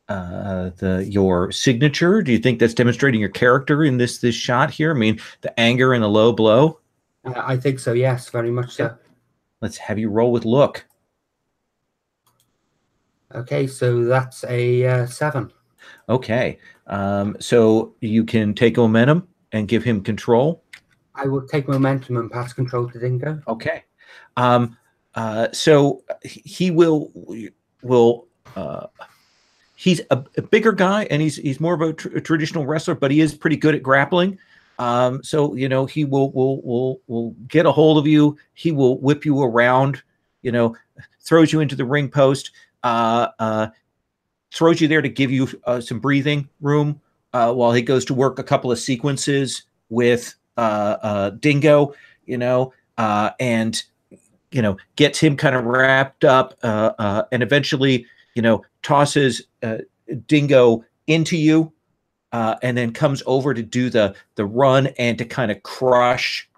Speaker 1: your signature? Do you think that's demonstrating your character in this shot here? I mean, the anger and the low blow.
Speaker 2: I think so. Yes, very much so.
Speaker 1: Let's have you roll with look.
Speaker 2: Okay, so that's a 7.
Speaker 1: Okay, so you can take momentum and give him control.
Speaker 2: I will take momentum and pass control to Dingo.
Speaker 1: Okay. So he will he's a bigger guy, and he's more of a traditional wrestler, but he is pretty good at grappling. So he will get a hold of you. He will whip you around. Throws you into the ring post. Throws you there to give you some breathing room while he goes to work a couple of sequences with Dingo, and gets him kind of wrapped up, and eventually, tosses Dingo into you, and then comes over to do the run and to kind of crush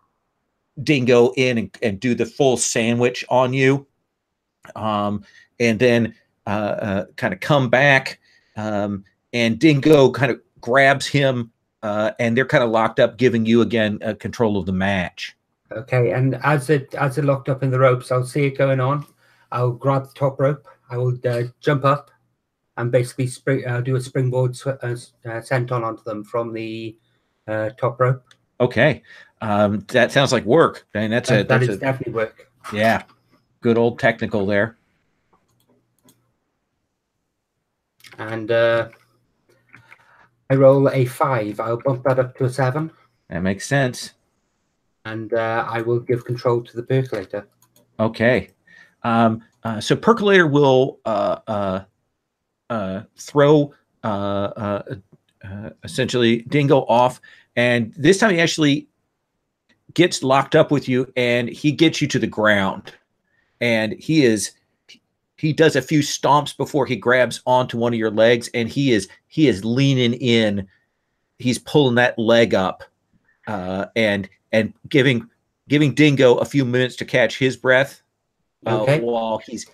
Speaker 1: Dingo in and do the full sandwich on you. and then kind of come back, and Dingo kind of grabs him, and they're kind of locked up, giving you again control of the match.
Speaker 2: Okay, and as it locked up in the ropes, I'll see it going on. I'll grab the top rope. I will jump up and basically do a springboard senton onto them from the top rope.
Speaker 1: Okay, that sounds like work. And that is
Speaker 2: definitely work.
Speaker 1: Yeah, good old technical there.
Speaker 2: And I roll a 5. I'll bump that up to a 7.
Speaker 1: That makes sense.
Speaker 2: And I will give control to the percolator.
Speaker 1: Okay. So percolator will throw essentially Dingo off, and this time he actually gets locked up with you, and he gets you to the ground, and he does a few stomps before he grabs onto one of your legs, and he is leaning in. He's pulling that leg up, and giving Dingo a few minutes to catch his breath.
Speaker 2: Okay.
Speaker 1: While he's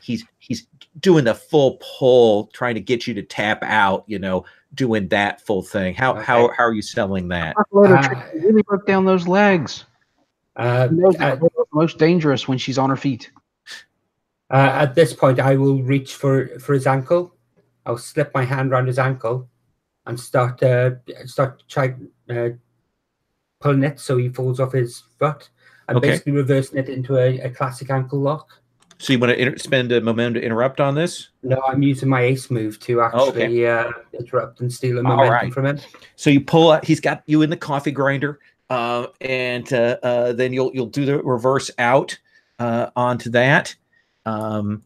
Speaker 1: doing the full pull, trying to get you to tap out, doing that full thing. How are you selling that?
Speaker 3: Really broke down those legs. Most dangerous when she's on her feet.
Speaker 2: At this point, I will reach for his ankle. I'll slip my hand around his ankle and start trying pulling it so he falls off his foot, and basically reversing it into a classic ankle lock.
Speaker 1: So you want to spend a momentum to interrupt on this?
Speaker 2: No, I'm using my ace move to actually interrupt and steal a momentum from him.
Speaker 1: So you pull out. He's got you in the coffee grinder, and then you'll do the reverse out onto that, and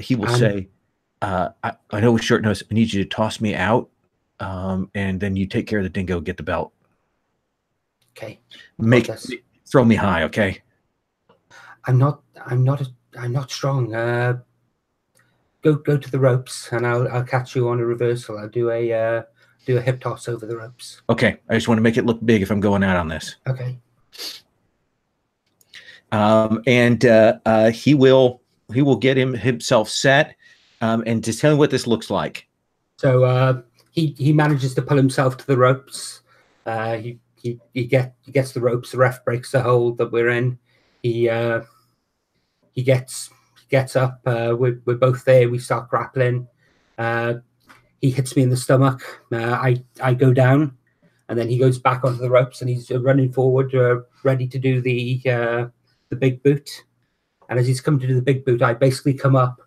Speaker 1: he will say, "I know with short notice, I need you to toss me out, and then you take care of the Dingo, get the belt.
Speaker 2: Okay,
Speaker 1: throw me high, okay."
Speaker 2: I'm not strong. Go to the ropes, and I'll catch you on a reversal. I'll do a hip toss over the ropes.
Speaker 1: Okay, I just want to make it look big if I'm going out on this.
Speaker 2: Okay.
Speaker 1: And he will get himself set, and to tell you what this looks like.
Speaker 2: So he manages to pull himself to the ropes. He gets the ropes. The ref breaks the hold that we're in. He gets up. We're both there. We start grappling. He hits me in the stomach. I go down, and then he goes back onto the ropes, and he's running forward, ready to do the big boot. And as he's come to do the big boot, I basically come up,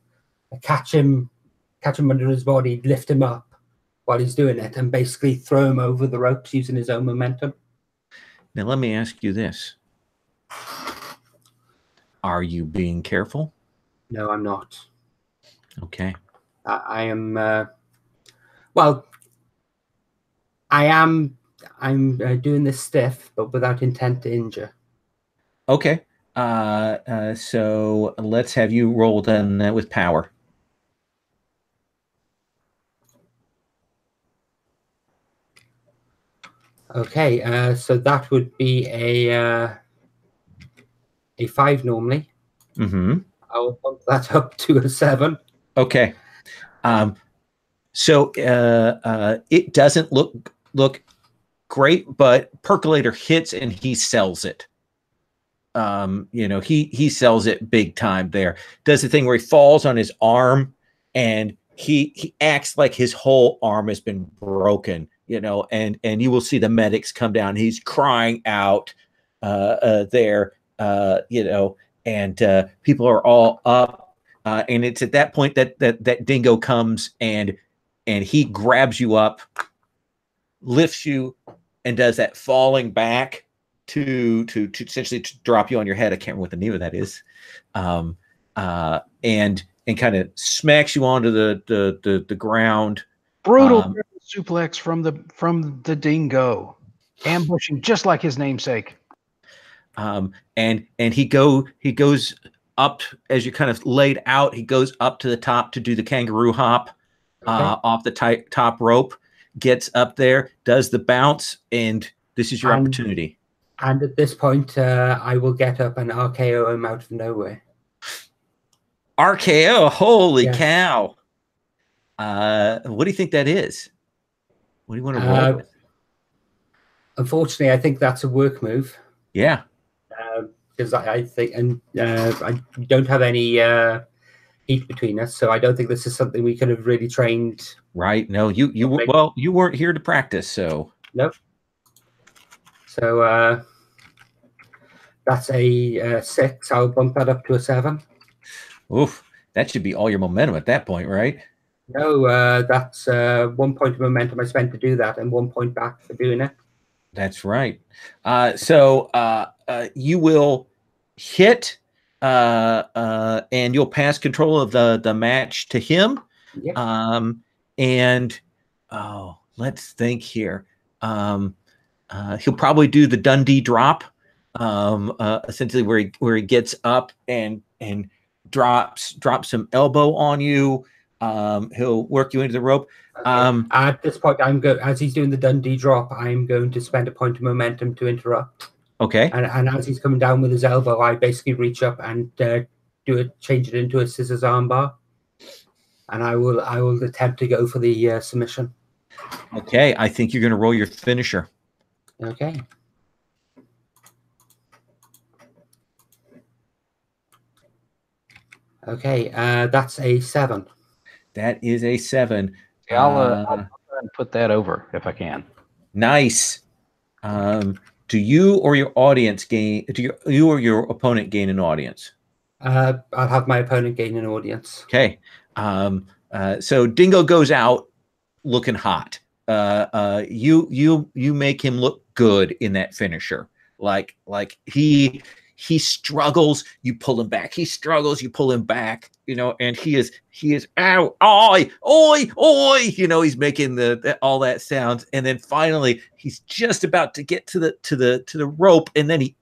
Speaker 2: I catch him under his body, lift him up while he's doing it, and basically throw him over the ropes using his own momentum.
Speaker 1: Now let me ask you this. Are you being careful?
Speaker 2: No, I'm not.
Speaker 1: Okay.
Speaker 2: I am. Well, I am. I'm doing this stiff, but without intent to injure.
Speaker 1: Okay. So let's have you roll then with power.
Speaker 2: Okay. So that would be a 5 normally.
Speaker 1: Mm-hmm.
Speaker 2: I'll bump that up to a 7.
Speaker 1: Okay. So it doesn't look great, but percolator hits and he sells it. He sells it big time there. Does the thing where he falls on his arm and he acts like his whole arm has been broken, and you will see the medics come down. He's crying out there, and people are all up. And it's at that point that Dingo comes and he grabs you up, lifts you, and does that falling back to essentially to drop you on your head. I can't remember what the name of that is. And kind of smacks you onto the ground.
Speaker 3: Brutal suplex from the Dingo, ambushing just like his namesake.
Speaker 1: And he goes up as you kind of laid out. He goes up to the top to do the kangaroo hop off the top rope. Gets up there, does the bounce, and this is your opportunity.
Speaker 2: And at this point, I will get up and RKO him out of nowhere.
Speaker 1: RKO. Holy
Speaker 2: Yes.
Speaker 1: cow. What do you think that is? What do you want to roll with?
Speaker 2: Unfortunately, I think that's a work move.
Speaker 1: Yeah.
Speaker 2: Because I think, and I don't have any heat between us, so I don't think this is something we could have really trained.
Speaker 1: Right. No, you weren't here to practice, so.
Speaker 2: Nope. So that's a 6. I'll bump that up to a 7.
Speaker 1: Oof. That should be all your momentum at that point, right?
Speaker 2: No, that's 1 point of momentum I spent to do that, and 1 point back for doing it.
Speaker 1: That's right. So you will hit, and you'll pass control of the match to him.
Speaker 2: Yep.
Speaker 1: And let's think here. He'll probably do the Dundee drop, essentially where he gets up and drops some elbow on you. He'll work you into the rope.
Speaker 2: Okay. At this point, as he's doing the Dundee drop, I'm going to spend a point of momentum to interrupt.
Speaker 1: Okay.
Speaker 2: And as he's coming down with his elbow, I basically reach up and change it into a scissors armbar. And I will attempt to go for the submission.
Speaker 1: Okay, I think you're going to roll your finisher.
Speaker 2: Okay. Okay, that's a 7.
Speaker 1: That is a 7.
Speaker 3: I'll try and put that over if I can.
Speaker 1: Nice. Do you or your audience gain? Do you or your opponent gain an audience?
Speaker 2: I'll have my opponent gain an audience.
Speaker 1: Okay. So Dingo goes out looking hot. You make him look good in that finisher. Like he struggles, you pull him back. He struggles, you pull him back. And he is ow, oi. He's making all that sounds, and then finally he's just about to get to the rope, and then he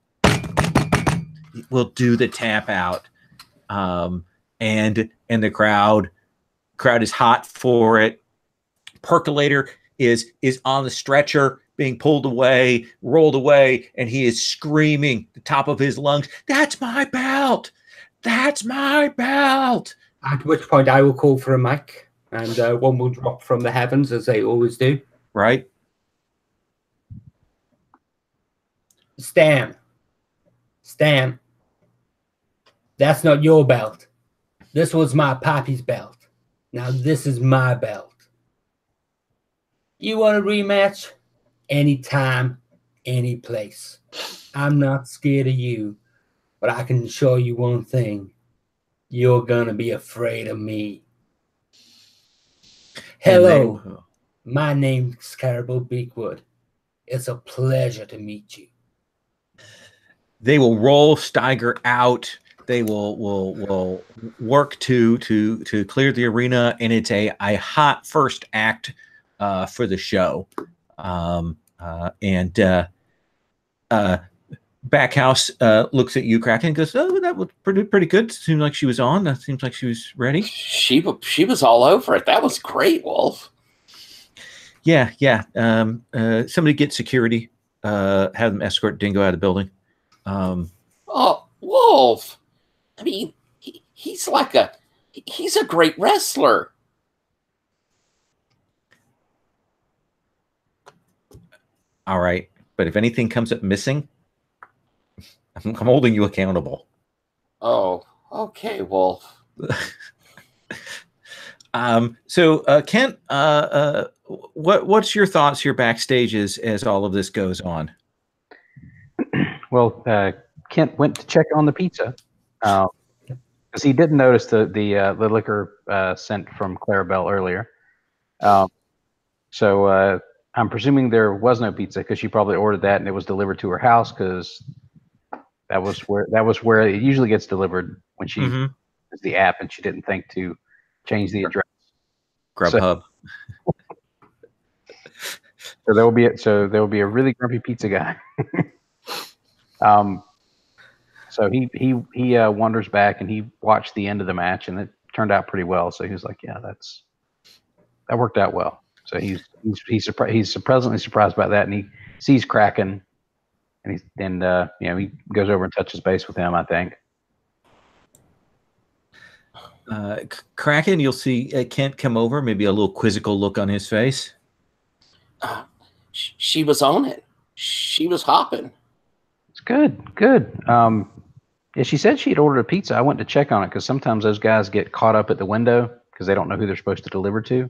Speaker 1: will do the tap out. And the crowd is hot for it. Percolator is on the stretcher, being pulled away, rolled away, and he is screaming at the top of his lungs, "That's my belt! That's my belt!"
Speaker 2: At which point I will call for a mic, and one will drop from the heavens, as they always do.
Speaker 1: Right?
Speaker 2: Stan, that's not your belt. This was my pappy's belt. Now this is my belt. You want a rematch? Anytime, any place. I'm not scared of you, but I can show you one thing. You're gonna be afraid of me. Hello, my name's Caribou Beakwood. It's a pleasure to meet you.
Speaker 1: They will roll Steiger out. They will work to clear the arena, and it's a hot first act for the show. Backhouse looks at you, Kraken, and goes, "Oh, that was pretty good. Seemed like she was on. That seems like she was ready."
Speaker 4: She was all over it. That was great, Wolf.
Speaker 1: Yeah. Somebody get security. Have them escort Dingo out of the building.
Speaker 4: Oh, Wolf. I mean, he's a great wrestler.
Speaker 1: All right, but if anything comes up missing, I'm holding you accountable.
Speaker 4: Oh, okay, Wolf.
Speaker 1: So Kent, what's your thoughts here backstage as all of this goes on?
Speaker 3: Well, Kent went to check on the pizza because he didn't notice the liquor sent from Clarabelle earlier. So I'm presuming there was no pizza because she probably ordered that and it was delivered to her house because that was where it usually gets delivered when she uses the app, and she didn't think to change the address.
Speaker 1: Grubhub.
Speaker 3: So there will be a really grumpy pizza guy. So he wanders back and he watched the end of the match, and it turned out pretty well. So he was like, "Yeah, that worked out well." So he's pleasantly surprised by that, and he sees Kraken, and he goes over and touches base with him, I think.
Speaker 1: Kraken, you'll see Kent come over, maybe a little quizzical look on his face.
Speaker 4: She was on it. She was hopping.
Speaker 3: It's good, good. Yeah, she said she had ordered a pizza. I went to check on it because sometimes those guys get caught up at the window because they don't know who they're supposed to deliver to.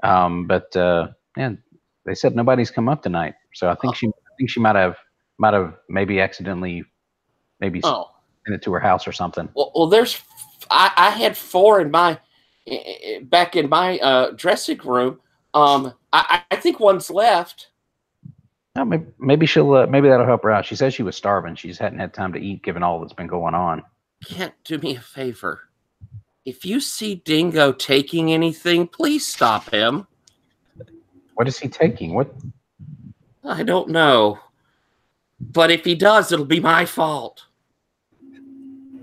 Speaker 3: Yeah, they said nobody's come up tonight, so I think she might have maybe accidentally sent it to her house or something.
Speaker 4: Well, I had 4 in my back in my dressing room. I think one's left.
Speaker 3: Oh, maybe she'll maybe that'll help her out. She says she was starving. She just hadn't had time to eat given all that's been going on.
Speaker 4: Can't do me a favor. If you see Dingo taking anything, please stop him.
Speaker 3: What is he taking? What?
Speaker 4: I don't know. But if he does, it'll be my fault.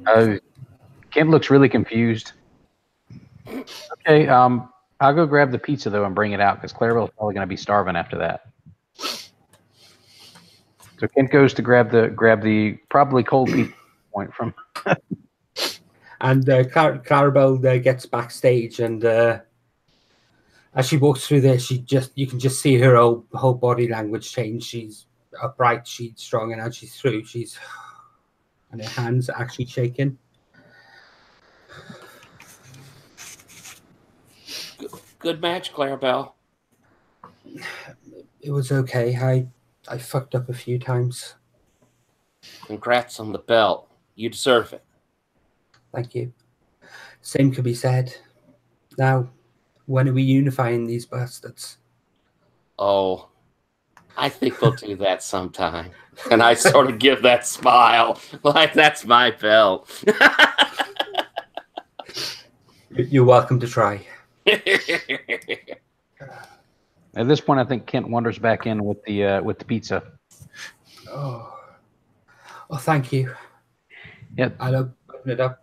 Speaker 3: Kent looks really confused. Okay, I'll go grab the pizza though and bring it out because Clarabelle's probably going to be starving after that. So Kent goes to grab the probably cold pizza point from.
Speaker 2: And Clarabelle gets backstage, and as she walks through there, you can just see her whole body language change. She's upright, she's strong, and as she's through, and her hands are actually shaking.
Speaker 4: Good match, Clarabelle.
Speaker 2: It was okay. I fucked up a few times.
Speaker 4: Congrats on the belt. You deserve it.
Speaker 2: Thank you. Same could be said. Now, when are we unifying these bastards?
Speaker 4: Oh, I think we'll do that sometime. And I sort of give that smile like that's my belt.
Speaker 2: You're welcome to try.
Speaker 3: At this point, I think Kent wanders back in with the pizza.
Speaker 2: Oh, thank you.
Speaker 3: Yep.
Speaker 2: I'll open it up.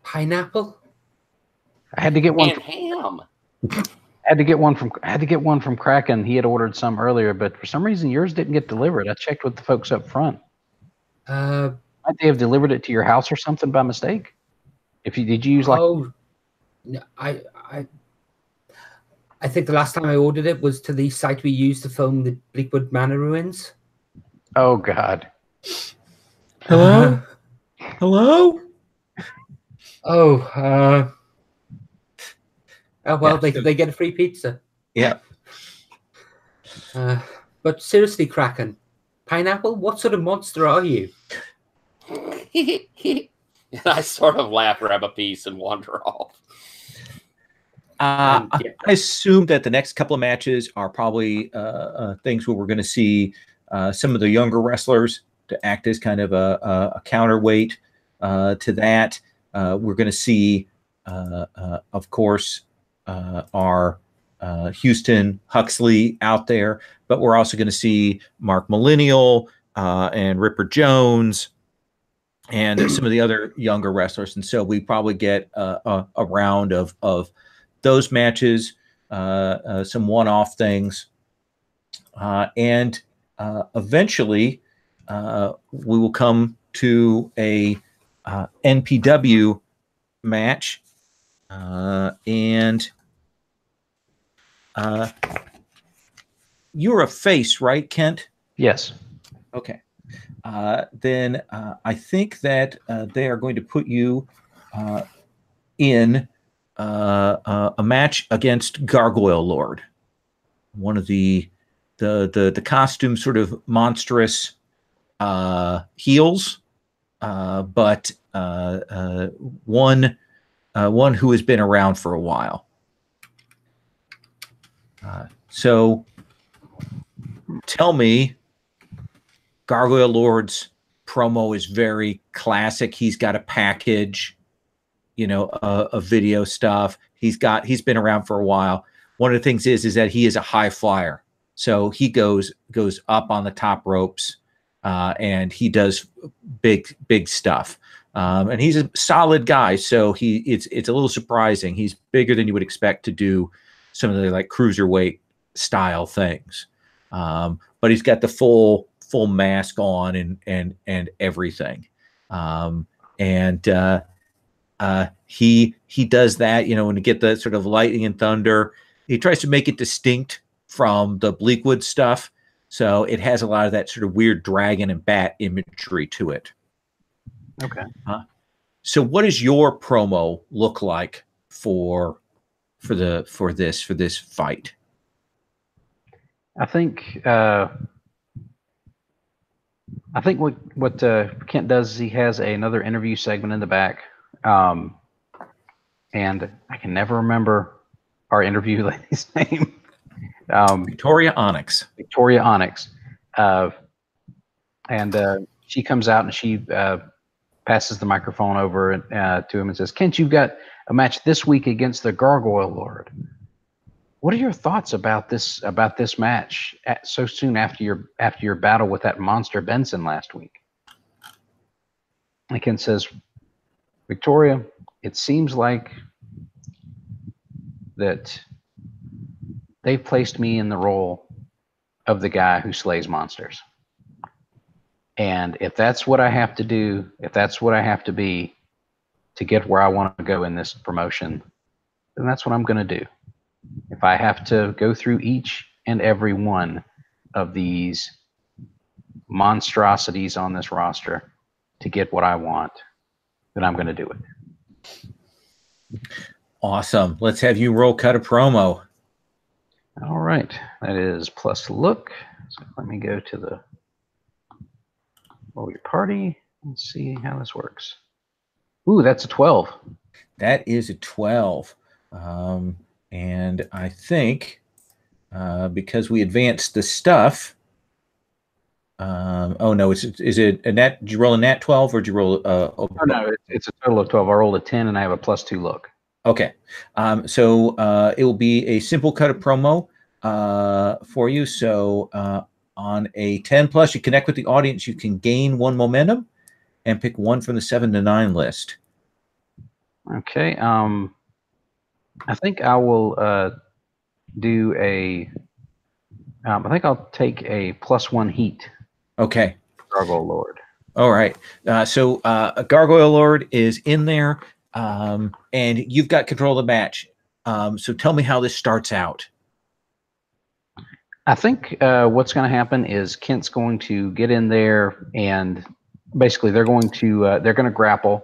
Speaker 2: Pineapple.
Speaker 3: I had to get one.
Speaker 4: And ham.
Speaker 3: I had to get one from Kraken. He had ordered some earlier, but for some reason yours didn't get delivered. I checked with the folks up front.
Speaker 2: Might
Speaker 3: they have delivered it to your house or something by mistake? Did you use like?
Speaker 2: Oh, no, I think the last time I ordered it was to the site we used to film the Bleakwood Manor ruins.
Speaker 3: Oh God.
Speaker 1: Hello? Hello?
Speaker 2: Oh, well, yeah, they get a free pizza.
Speaker 1: Yeah.
Speaker 2: But seriously, Kraken, Pineapple, what sort of monster are you?
Speaker 4: I sort of laugh, grab a piece, and wander off.
Speaker 1: I assume that the next couple of matches are probably things where we're going to see some of the younger wrestlers to act as kind of a counterweight to that. We're going to see, of course, our Houston Huxley out there, but we're also going to see Mark Millennial and Ripper Jones and some of the other younger wrestlers. And so we probably get a round of those matches, some one-off things, and eventually we will come to a NPW match, and you're a face, right, Kent?
Speaker 3: Yes.
Speaker 1: Okay. Then I think that they are going to put you in a match against Gargoyle Lord, one of the costume sort of monstrous heels, but one who has been around for a while. So tell me, Gargoyle Lord's promo is very classic. He's got a package, of video stuff. He's been around for a while. One of the things is that he is a high flyer. So he goes up on the top ropes, and he does big stuff. And he's a solid guy. So it's a little surprising. He's bigger than you would expect to do some of the like cruiserweight style things. But he's got the full mask on and everything. He does that, when you get the sort of lightning and thunder. He tries to make it distinct from the Bleakwood stuff, so it has a lot of that sort of weird dragon and bat imagery to it.
Speaker 3: Okay.
Speaker 1: So what does your promo look like for this fight?
Speaker 3: I think what Kent does is he has another interview segment in the back, and I can never remember our interview lady's name.
Speaker 1: Victoria Onyx.
Speaker 3: Victoria Onyx, and she comes out and she passes the microphone over to him and says, "Kent, you've got a match this week against the Gargoyle Lord. What are your thoughts about this match so soon after your battle with that monster Benson last week?" And Kent says, "Victoria, it seems like that they've placed me in the role of the guy who slays monsters. And if that's what I have to do, if that's what I have to be to get where I want to go in this promotion, then that's what I'm going to do. If I have to go through each and every one of these monstrosities on this roster to get what I want, then I'm going to do it."
Speaker 1: Awesome. Let's have you roll cut a promo.
Speaker 3: All right. That is plus look. So let me go to the roll your party and see how this works. Ooh, that's a 12.
Speaker 1: That is a 12. And I think because we advanced the stuff. Oh no, is it a nat? Did you roll a nat 12 or did you roll
Speaker 3: No, it's a total of 12. I rolled a 10 and I have a plus 2 look.
Speaker 1: Okay. So it will be a simple cut of promo for you. So on a 10 plus, you connect with the audience, you can gain 1 momentum and pick 1 from the 7 to 9 list.
Speaker 3: Okay. I think I will do a. I think I'll take a +1 heat.
Speaker 1: Okay.
Speaker 3: Gargoyle Lord.
Speaker 1: All right. So a Gargoyle Lord is in there, and you've got control of the match. So tell me how this starts out.
Speaker 3: I think what's going to happen is Kent's going to get in there, and basically they're going to grapple.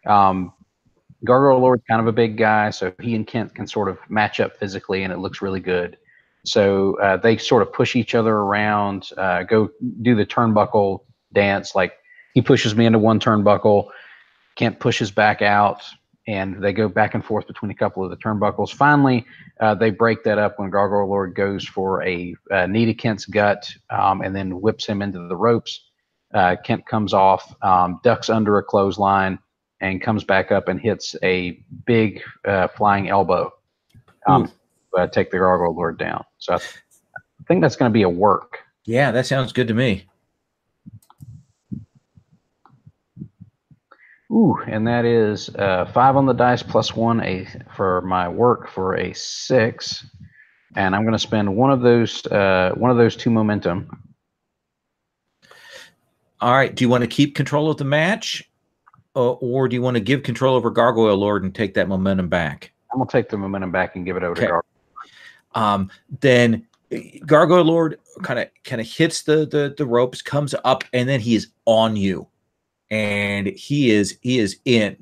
Speaker 3: Gargoyle Lord's kind of a big guy, so he and Kent can sort of match up physically, and it looks really good. So they sort of push each other around, go do the turnbuckle dance. Like he pushes me into one turnbuckle, Kent pushes back out, and they go back and forth between a couple of the turnbuckles. Finally, they break that up when Gargoyle Lord goes for a knee to Kent's gut and then whips him into the ropes. Kent comes off, ducks under a clothesline, and comes back up and hits a big flying elbow. Take the Gargoyle Lord down. So I think that's going to be a work.
Speaker 1: Yeah, that sounds good to me.
Speaker 3: Ooh, and that is 5 on the dice plus 1 for my work for a 6, and I'm going to spend one of those 2 momentum.
Speaker 1: All right. Do you want to keep control of the match, or do you want to give control over Gargoyle Lord and take that momentum back?
Speaker 3: I'm going to take the momentum back and give it over to Gargoyle.
Speaker 1: Then Gargoyle Lord kind of hits the ropes, comes up, and then he is on you, and he is in.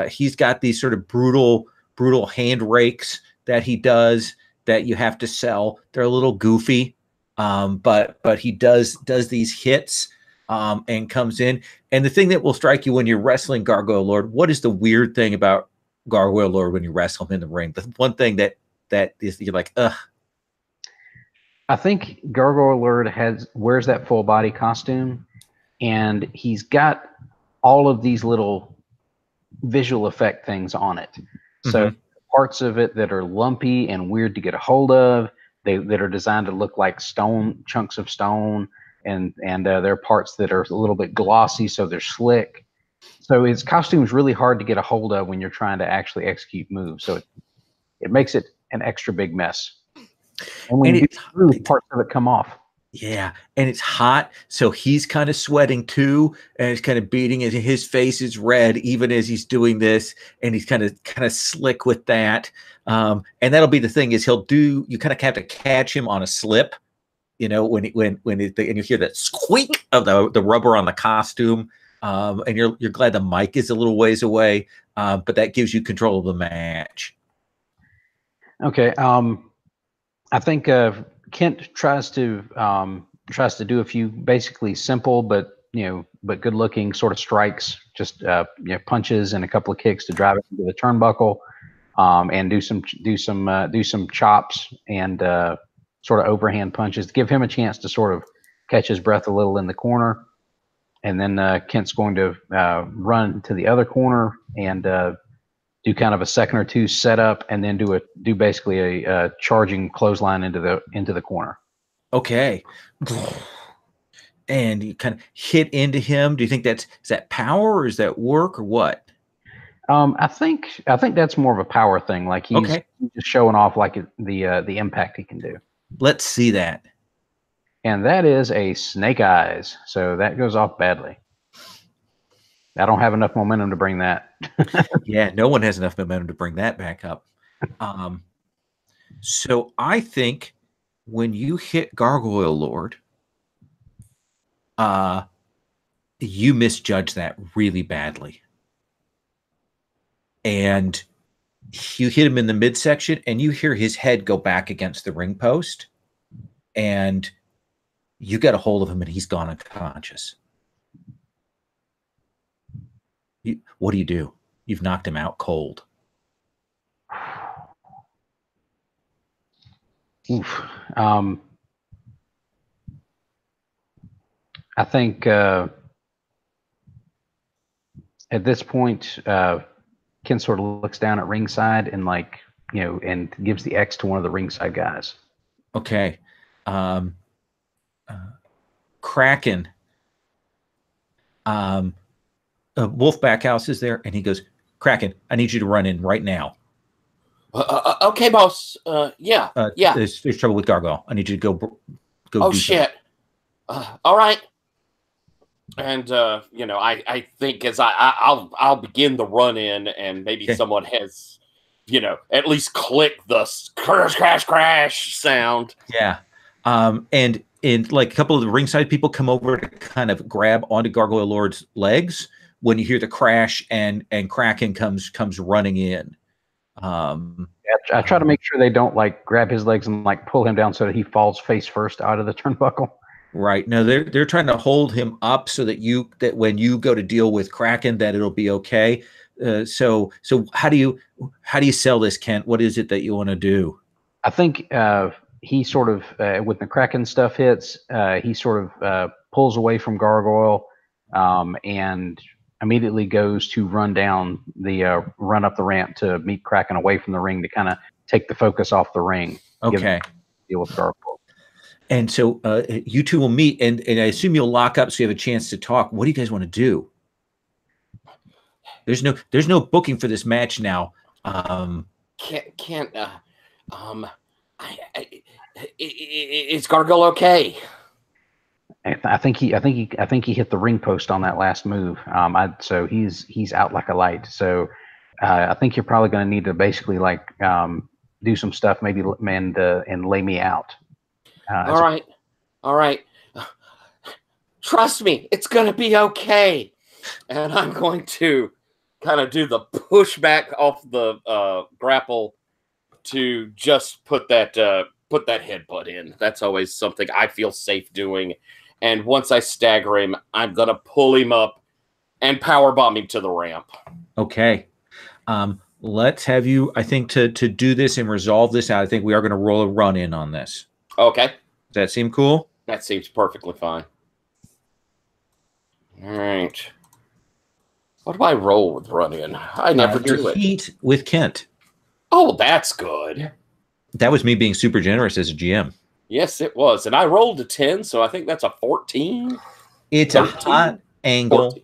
Speaker 1: He's got these sort of brutal hand rakes that he does that you have to sell. They're a little goofy, but he does these hits and comes in. And the thing that will strike you when you're wrestling Gargoyle Lord, what is the weird thing about Gargoyle Lord when you wrestle him in the ring? The one thing that is you're like, ugh.
Speaker 3: I think Gargoyle Lord wears that full body costume, and he's got all of these little visual effect things on it. So parts of it that are lumpy and weird to get a hold of, that are designed to look like chunks of stone, and there are parts that are a little bit glossy, so they're slick. So his costume is really hard to get a hold of when you're trying to actually execute moves. So it makes it an extra big mess. And when you do, parts of it come off.
Speaker 1: Yeah, and it's hot, so he's kind of sweating too, and it's kind of beating, and his face is red even as he's doing this, and he's kind of slick with that. And that'll be the thing is you kind of have to catch him on a slip, when and you hear that squeak of the rubber on the costume, and you're glad the mic is a little ways away, but that gives you control of the match.
Speaker 3: Okay. I think Kent tries to do a few basically simple but good looking sort of strikes, just punches and a couple of kicks to drive it into the turnbuckle, and do some chops and sort of overhand punches to give him a chance to sort of catch his breath a little in the corner. And then Kent's going to run to the other corner and do kind of a second or two setup, and then do basically a charging clothesline into the corner.
Speaker 1: Okay. And you kind of hit into him. Do you think is that power, or is that work, or what?
Speaker 3: I think that's more of a power thing. Like he's just showing off like the impact he can do.
Speaker 1: Let's see that.
Speaker 3: And that is a snake eyes. So that goes off badly. I don't have enough momentum to bring that.
Speaker 1: Yeah, no one has enough momentum to bring that back up. So I think when you hit Gargoyle Lord, you misjudge that really badly. And you hit him in the midsection, and you hear his head go back against the ring post, and you get a hold of him, and he's gone unconscious. What do you do? You've knocked him out cold.
Speaker 3: Oof. I think at this point, Ken sort of looks down at ringside and and gives the X to one of the ringside guys.
Speaker 1: Okay. Kraken. Wolf Backhouse is there, and he goes, Kraken, I need you to run in right now.
Speaker 4: Okay, boss. Yeah.
Speaker 1: There's trouble with Gargoyle. I need you to go.
Speaker 4: Oh shit. All right. And I think as I'll begin the run in, and maybe someone has, at least click the crash sound.
Speaker 1: Yeah. And like a couple of the ringside people come over to kind of grab onto Gargoyle Lord's legs when you hear the crash, and Kraken comes running in.
Speaker 3: I try to make sure they don't grab his legs and pull him down so that he falls face first out of the turnbuckle. Right.
Speaker 1: No, they're trying to hold him up so that when you go to deal with Kraken, that it'll be okay. So how do you sell this, Kent? What is it that you want to do?
Speaker 3: I think he sort of when the Kraken stuff hits, he sort of pulls away from Gargoyle, and immediately goes to run up the ramp to meet Kraken away from the ring to kind of take the focus off the ring.
Speaker 1: Okay.
Speaker 3: Deal with Gargoyle.
Speaker 1: And so you two will meet, and I assume you'll lock up so you have a chance to talk. What do you guys want to do? There's no booking for this match now.
Speaker 4: Is Gargoyle okay?
Speaker 3: I think he hit the ring post on that last move. So he's out like a light. So I think you're probably going to need to basically do some stuff, maybe and lay me out.
Speaker 4: All right. Trust me, it's going to be okay. And I'm going to kind of do the pushback off the grapple to just put that headbutt in. That's always something I feel safe doing. And once I stagger him, I'm going to pull him up and powerbomb him to the ramp.
Speaker 1: Okay. Let's have you, I think, to do this and resolve this out, I think we are going to roll a run in on this.
Speaker 4: Okay.
Speaker 1: Does that seem cool?
Speaker 4: That seems perfectly fine. All right. What do I roll with run in? I never do it.
Speaker 1: Heat with Kent.
Speaker 4: Oh, that's good.
Speaker 1: That was me being super generous as a GM.
Speaker 4: Yes, it was. And I rolled a 10, so I think that's a 14.
Speaker 1: It's 13? A hot angle. 14.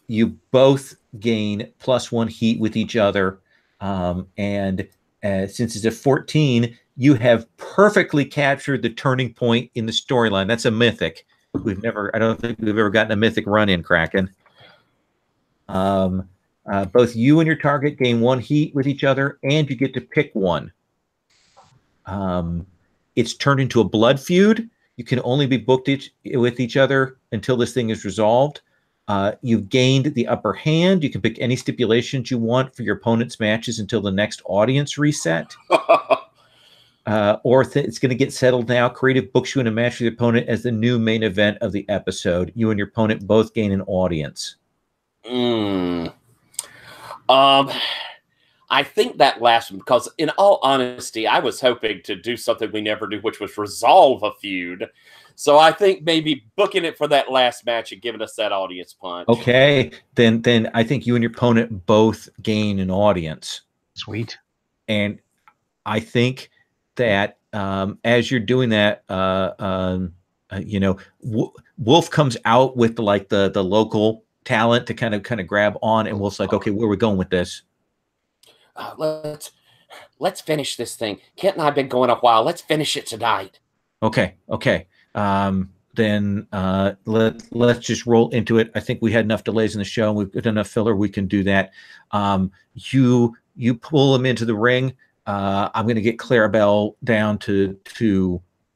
Speaker 1: You both gain +1 heat with each other. And since it's a 14, you have perfectly captured the turning point in the storyline. That's a mythic. I don't think we've ever gotten a mythic run in Kraken. Both you and your target gain 1 heat with each other, and you get to pick one. It's turned into a blood feud. You can only be booked with each other until this thing is resolved. You've gained the upper hand. You can pick any stipulations you want for your opponent's matches until the next audience reset. Or it's going to get settled now. Creative books you in a match with your opponent as the new main event of the episode. You and your opponent both gain an audience.
Speaker 4: I think that last one, because in all honesty, I was hoping to do something we never do, which was resolve a feud. So I think maybe booking it for that last match and giving us that audience punch.
Speaker 1: Okay, then I think you and your opponent both gain an audience.
Speaker 3: Sweet.
Speaker 1: And I think that as you're doing that, Wolf comes out with the local talent to kind of grab on, and Wolf's like, okay, where are we going with this?
Speaker 4: Let's finish this thing. Kent and I have been going a while. Let's finish it tonight. Okay.
Speaker 1: Then let's just roll into it. I think we had enough delays in the show, and we've got enough filler. We can do that. You pull him into the ring. I'm going to get Clarabelle down to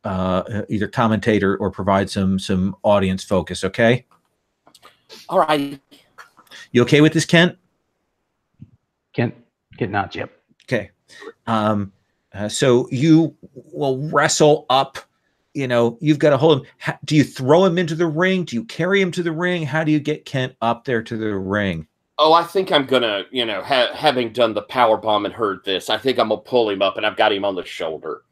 Speaker 1: either commentate or provide some audience focus. Okay.
Speaker 4: All right.
Speaker 1: You okay with this, Kent?
Speaker 3: Kent nods. Yep.
Speaker 1: Okay. So you will wrestle up. You've got to hold him. Do you throw him into the ring? Do you carry him to the ring? How do you get Kent up there to the ring?
Speaker 4: Oh, I think I'm gonna, having done the power bomb and heard this, I think I'm gonna pull him up, and I've got him on the shoulder.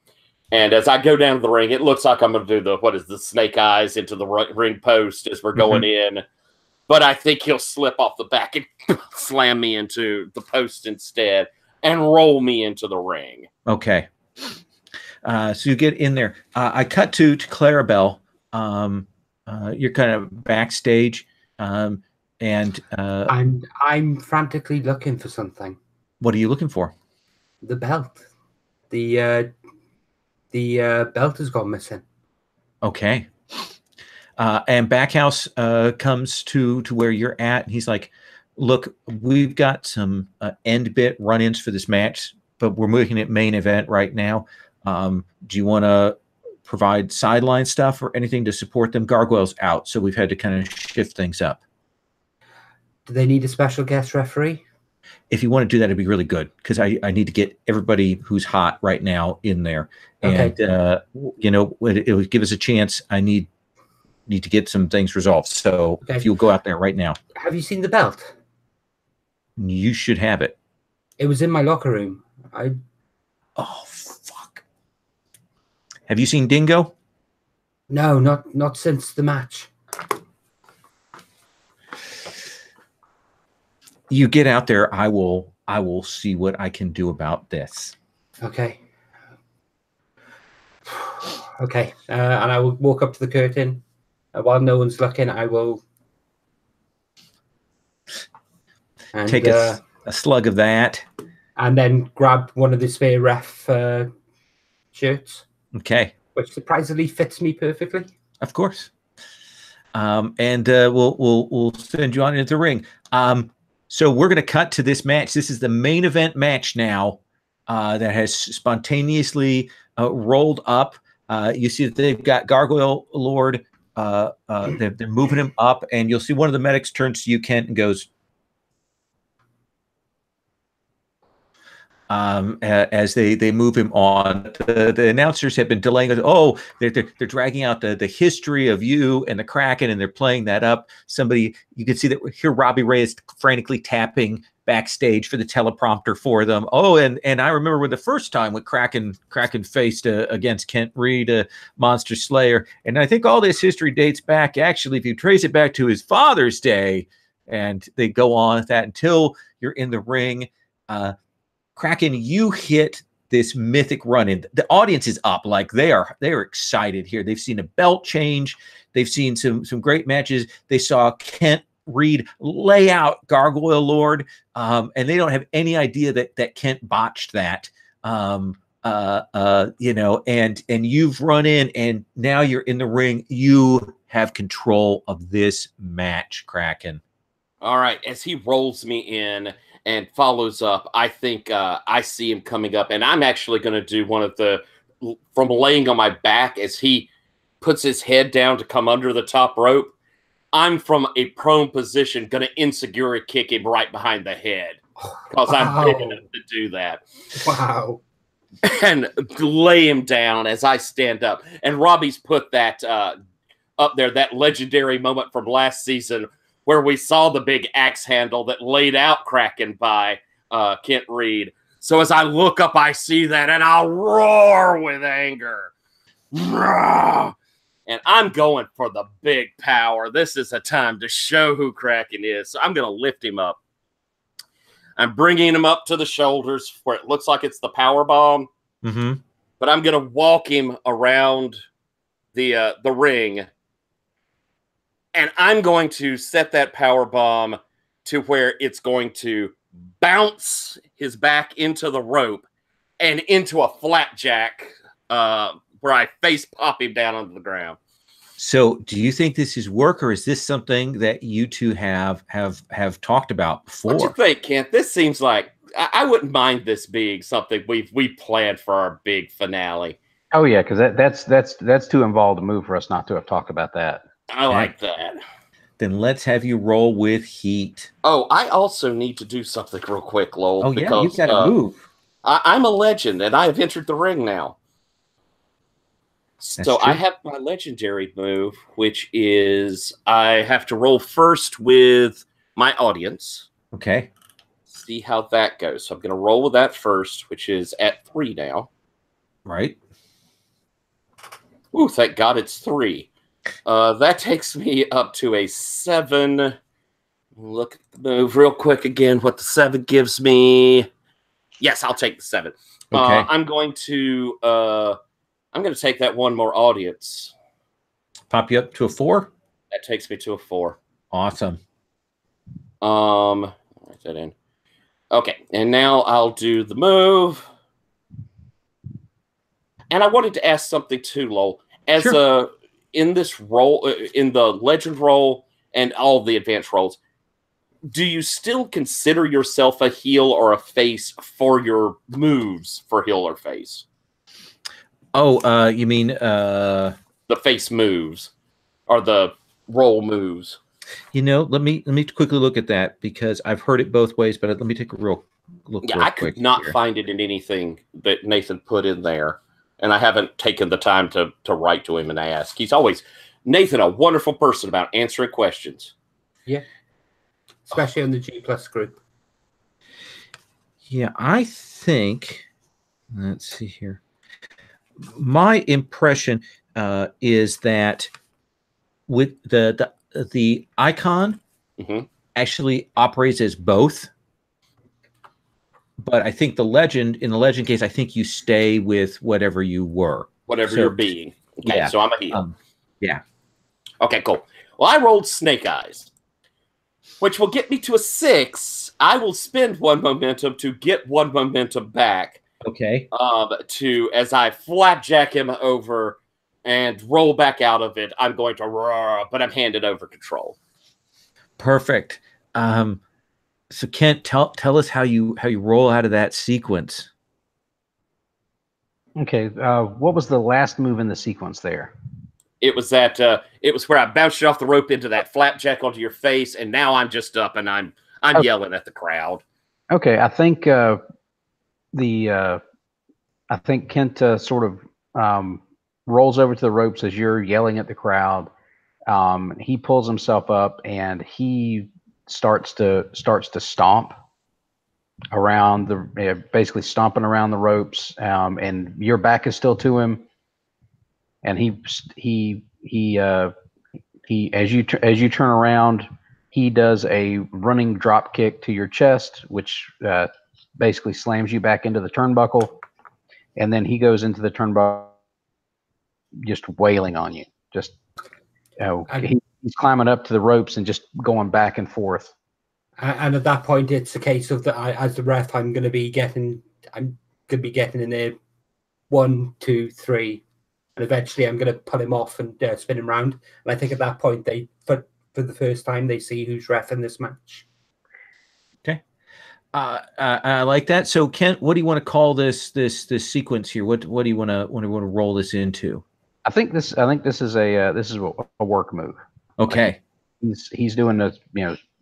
Speaker 4: And as I go down to the ring, it looks like I'm gonna do the snake eyes into the ring post as we're going in. But I think he'll slip off the back and slam me into the post instead and roll me into the ring.
Speaker 1: Okay. So you get in there. I cut to Clarabelle. You're kind of backstage. And
Speaker 2: I'm frantically looking for something.
Speaker 1: What are you looking for?
Speaker 2: The belt. The belt has gone missing.
Speaker 1: Okay. And Backhouse comes to where you're at, and he's like, look, we've got some end bit run-ins for this match, but we're making it main event right now. Do you want to provide sideline stuff or anything to support them? Gargoyle's out, so we've had to kind of shift things up.
Speaker 2: Do they need a special guest referee?
Speaker 1: If you want to do that, it'd be really good, because I need to get everybody who's hot right now in there. And, it would give us a chance. I need to get some things resolved. So if you'll go out there right now.
Speaker 2: Have you seen the belt?
Speaker 1: You should have it.
Speaker 2: It was in my locker room.
Speaker 1: Oh, fuck. Have you seen Dingo?
Speaker 2: No, not since the match.
Speaker 1: You get out there. I will see what I can do about this.
Speaker 2: Okay. Okay. And I will walk up to the curtain. While no one's looking, I will
Speaker 1: take a slug of that.
Speaker 2: And then grab one of the spare ref shirts.
Speaker 1: Okay.
Speaker 2: Which surprisingly fits me perfectly.
Speaker 1: Of course. And we'll send you on into the ring. So we're going to cut to this match. This is the main event match now that has spontaneously rolled up. You see that they've got Gargoyle Lord. They're moving him up, and you'll see one of the medics turns to you, Kent, and goes, as they move him on. The announcers have been delaying. Oh, they're dragging out the history of you and the Kraken, and they're playing that up. Somebody, you can see that here Robbie Ray is frantically tapping backstage for the teleprompter for them. Oh, and I remember when the first time when Kraken faced against Kent Reed, Monster Slayer, and I think all this history dates back, actually, if you trace it back to his father's day, and they go on with that until you're in the ring. Kraken, you hit this mythic run-in. The audience is up, like they are excited here. They've seen a belt change. They've seen some great matches. They saw Kent Reed lay out Gargoyle Lord, and they don't have any idea that Kent botched that. and you've run in, and now you're in the ring. You have control of this match, Kraken.
Speaker 4: All right. As he rolls me in and follows up, I think I see him coming up, and I'm actually going to do one of the from laying on my back as he puts his head down to come under the top rope. I'm from a prone position going to insecurity kick him right behind the head because I'm big enough to do that.
Speaker 2: Wow.
Speaker 4: And lay him down as I stand up. And Robbie's put that up there, that legendary moment from last season where we saw the big axe handle that laid out Kraken by Kent Reed. So as I look up, I see that, and I'll roar with anger. And I'm going for the big power. This is a time to show who Kraken is. So I'm going to lift him up. I'm bringing him up to the shoulders where it looks like it's the power bomb.
Speaker 1: Mm-hmm.
Speaker 4: But I'm going to walk him around the ring. And I'm going to set that power bomb to where it's going to bounce his back into the rope and into a flapjack where I face pop him down onto the ground.
Speaker 1: So do you think this is work, or is this something that you two have talked about before?
Speaker 4: What do you think, Kent? This seems like I wouldn't mind this being something we've planned for our big finale.
Speaker 3: Oh yeah, because that's too involved a move for us not to have talked about that.
Speaker 4: I like that.
Speaker 1: Then let's have you roll with heat.
Speaker 4: Oh, I also need to do something real quick, Lowell.
Speaker 1: Oh, yeah, you've got to move.
Speaker 4: I'm a legend, and I have entered the ring now. So I have my legendary move, which is I have to roll first with my audience.
Speaker 1: Okay.
Speaker 4: See how that goes. So I'm going to roll with that first, which is at 3 now.
Speaker 1: Right.
Speaker 4: Ooh, thank God it's 3. That takes me up to a 7. Look at the move real quick again. What the 7 gives me. Yes, I'll take the 7.
Speaker 1: Okay.
Speaker 4: I'm going to take that one more audience.
Speaker 1: Pop you up to a 4?
Speaker 4: That takes me to a 4.
Speaker 1: Awesome.
Speaker 4: Write that in. Okay, and now I'll do the move. And I wanted to ask something too, Lowell. As in this role, in the legend role and all the advanced roles, do you still consider yourself a heel or a face for your moves for heel or face?
Speaker 1: Oh, you mean
Speaker 4: the face moves or the roll moves?
Speaker 1: Let me quickly look at that because I've heard it both ways, but let me take a real look.
Speaker 4: Yeah, I could not find it in anything that Nathan put in there, and I haven't taken the time to write to him and ask. He's always, Nathan, a wonderful person about answering questions.
Speaker 2: Yeah, especially on the G+ group.
Speaker 1: Yeah, I think. Let's see here. My impression is that with the icon actually operates as both, but I think in the legend case, I think you stay with whatever you were,
Speaker 4: whatever you're being. Okay,
Speaker 1: yeah.
Speaker 4: So I'm a heel.
Speaker 1: Yeah.
Speaker 4: Okay, cool. Well, I rolled Snake Eyes, which will get me to a 6. I will spend 1 momentum to get 1 momentum back.
Speaker 1: Okay.
Speaker 4: As I flapjack him over and roll back out of it, I'm going to roar, but I'm handed over control.
Speaker 1: Perfect. So Kent, tell us how you roll out of that sequence.
Speaker 3: Okay. What was the last move in the sequence there?
Speaker 4: It was that it was where I bounced you off the rope into that flapjack onto your face, and now I'm just up and I'm yelling at the crowd.
Speaker 3: Okay, I think I think Kent sort of rolls over to the ropes as you're yelling at the crowd. He pulls himself up and he starts to stomp around basically stomping around the ropes. And your back is still to him. And he as you turn around, he does a running drop kick to your chest, which basically slams you back into the turnbuckle, and then he goes into the turnbuckle just wailing on you. Just he's climbing up to the ropes and just going back and forth.
Speaker 2: And at that point, it's a case of that. As the ref, I'm going to be getting in there 1, 2, 3, and eventually I'm going to pull him off and spin him round. And I think at that point, for the first time, they see who's ref in this match.
Speaker 1: Okay. I like that. So, Kent, what do you want to call this sequence here? What do you want to roll this into?
Speaker 3: I think this is a work move.
Speaker 1: Okay.
Speaker 3: Like he's doing a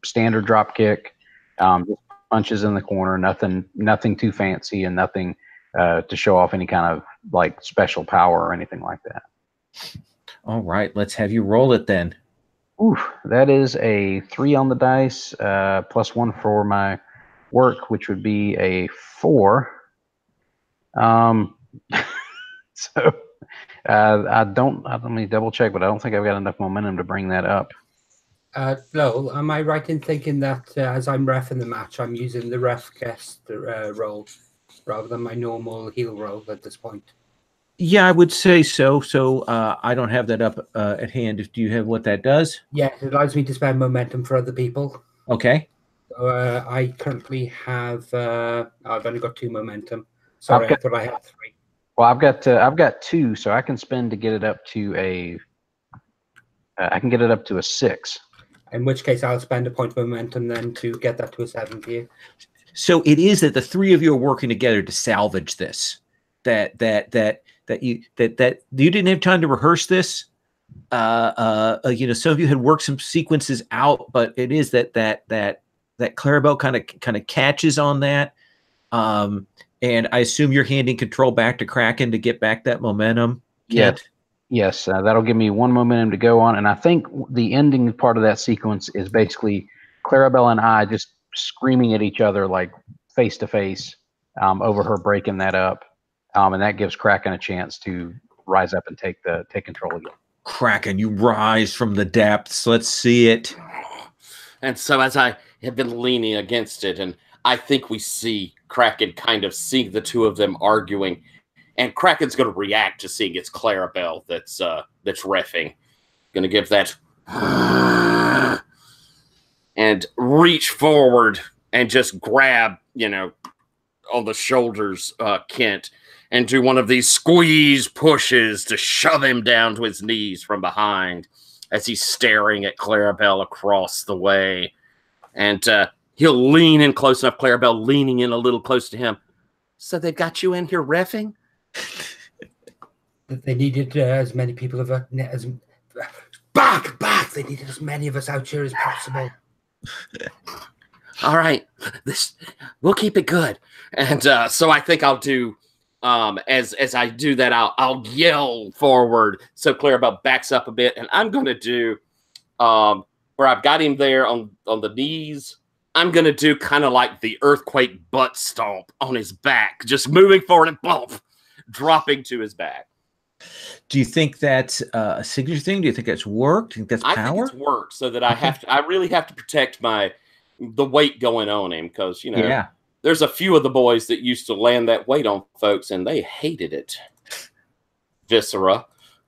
Speaker 3: standard drop kick, just punches in the corner, nothing too fancy, and nothing to show off any kind of like special power or anything like that.
Speaker 1: All right, let's have you roll it then.
Speaker 3: Ooh, that is a 3 on the dice, +1 for my work, which would be a 4. So let me double check, but I don't think I've got enough momentum to bring that up.
Speaker 2: Flo, am I right in thinking that as I'm ref in the match, I'm using the ref guest role rather than my normal heel role at this point?
Speaker 1: Yeah, I would say so. So I don't have that up at hand. Do you have what that does?
Speaker 2: Yeah, it allows me to spend momentum for other people.
Speaker 1: Okay.
Speaker 2: So I currently have. I've only got 2 momentum. Sorry, I thought I had 3.
Speaker 3: Well, I've got 2, so I can spend to get it up to a. I can get it up to a 6.
Speaker 2: In which case, I'll spend a point of momentum then to get that to a 7 for you.
Speaker 1: So it is that the 3 of you are working together to salvage this. That you didn't have time to rehearse this. Some of you had worked some sequences out, but it is that Clarabelle kind of catches on that. And I assume you're handing control back to Kraken to get back that momentum. Kent?
Speaker 3: Yes, that'll give me 1 momentum to go on, and I think the ending part of that sequence is basically Clarabelle and I just screaming at each other like face to face over her breaking that up, and that gives Kraken a chance to rise up and take control again.
Speaker 1: Kraken, you rise from the depths. Let's see it.
Speaker 4: And so as I have been leaning against it, and I think we see Kraken kind of see the 2 of them arguing. And Kraken's going to react to seeing it's Clarabelle that's reffing. Going to give that and reach forward and just grab, on the shoulders, Kent, and do one of these squeeze pushes to shove him down to his knees from behind as he's staring at Clarabelle across the way. And he'll lean in close enough, Clarabelle leaning in a little close to him. So they've got you in here reffing?
Speaker 2: They needed as many people as back. They needed as many of us out here as possible.
Speaker 4: All right, we'll keep it good. And so I think I'll do as I do that, I'll yell forward so Clarabelle backs up a bit, and I'm going to do where I've got him there on the knees. I'm going to do kind of like the earthquake butt stomp on his back, just moving forward and bump, dropping to his back.
Speaker 1: Do you think that's a signature thing? Do you think that's worked? Do you think that's power?
Speaker 4: I think it's worked so that I really have to protect the weight going on him because, there's a few of the boys that used to land that weight on folks and they hated it. Viscera.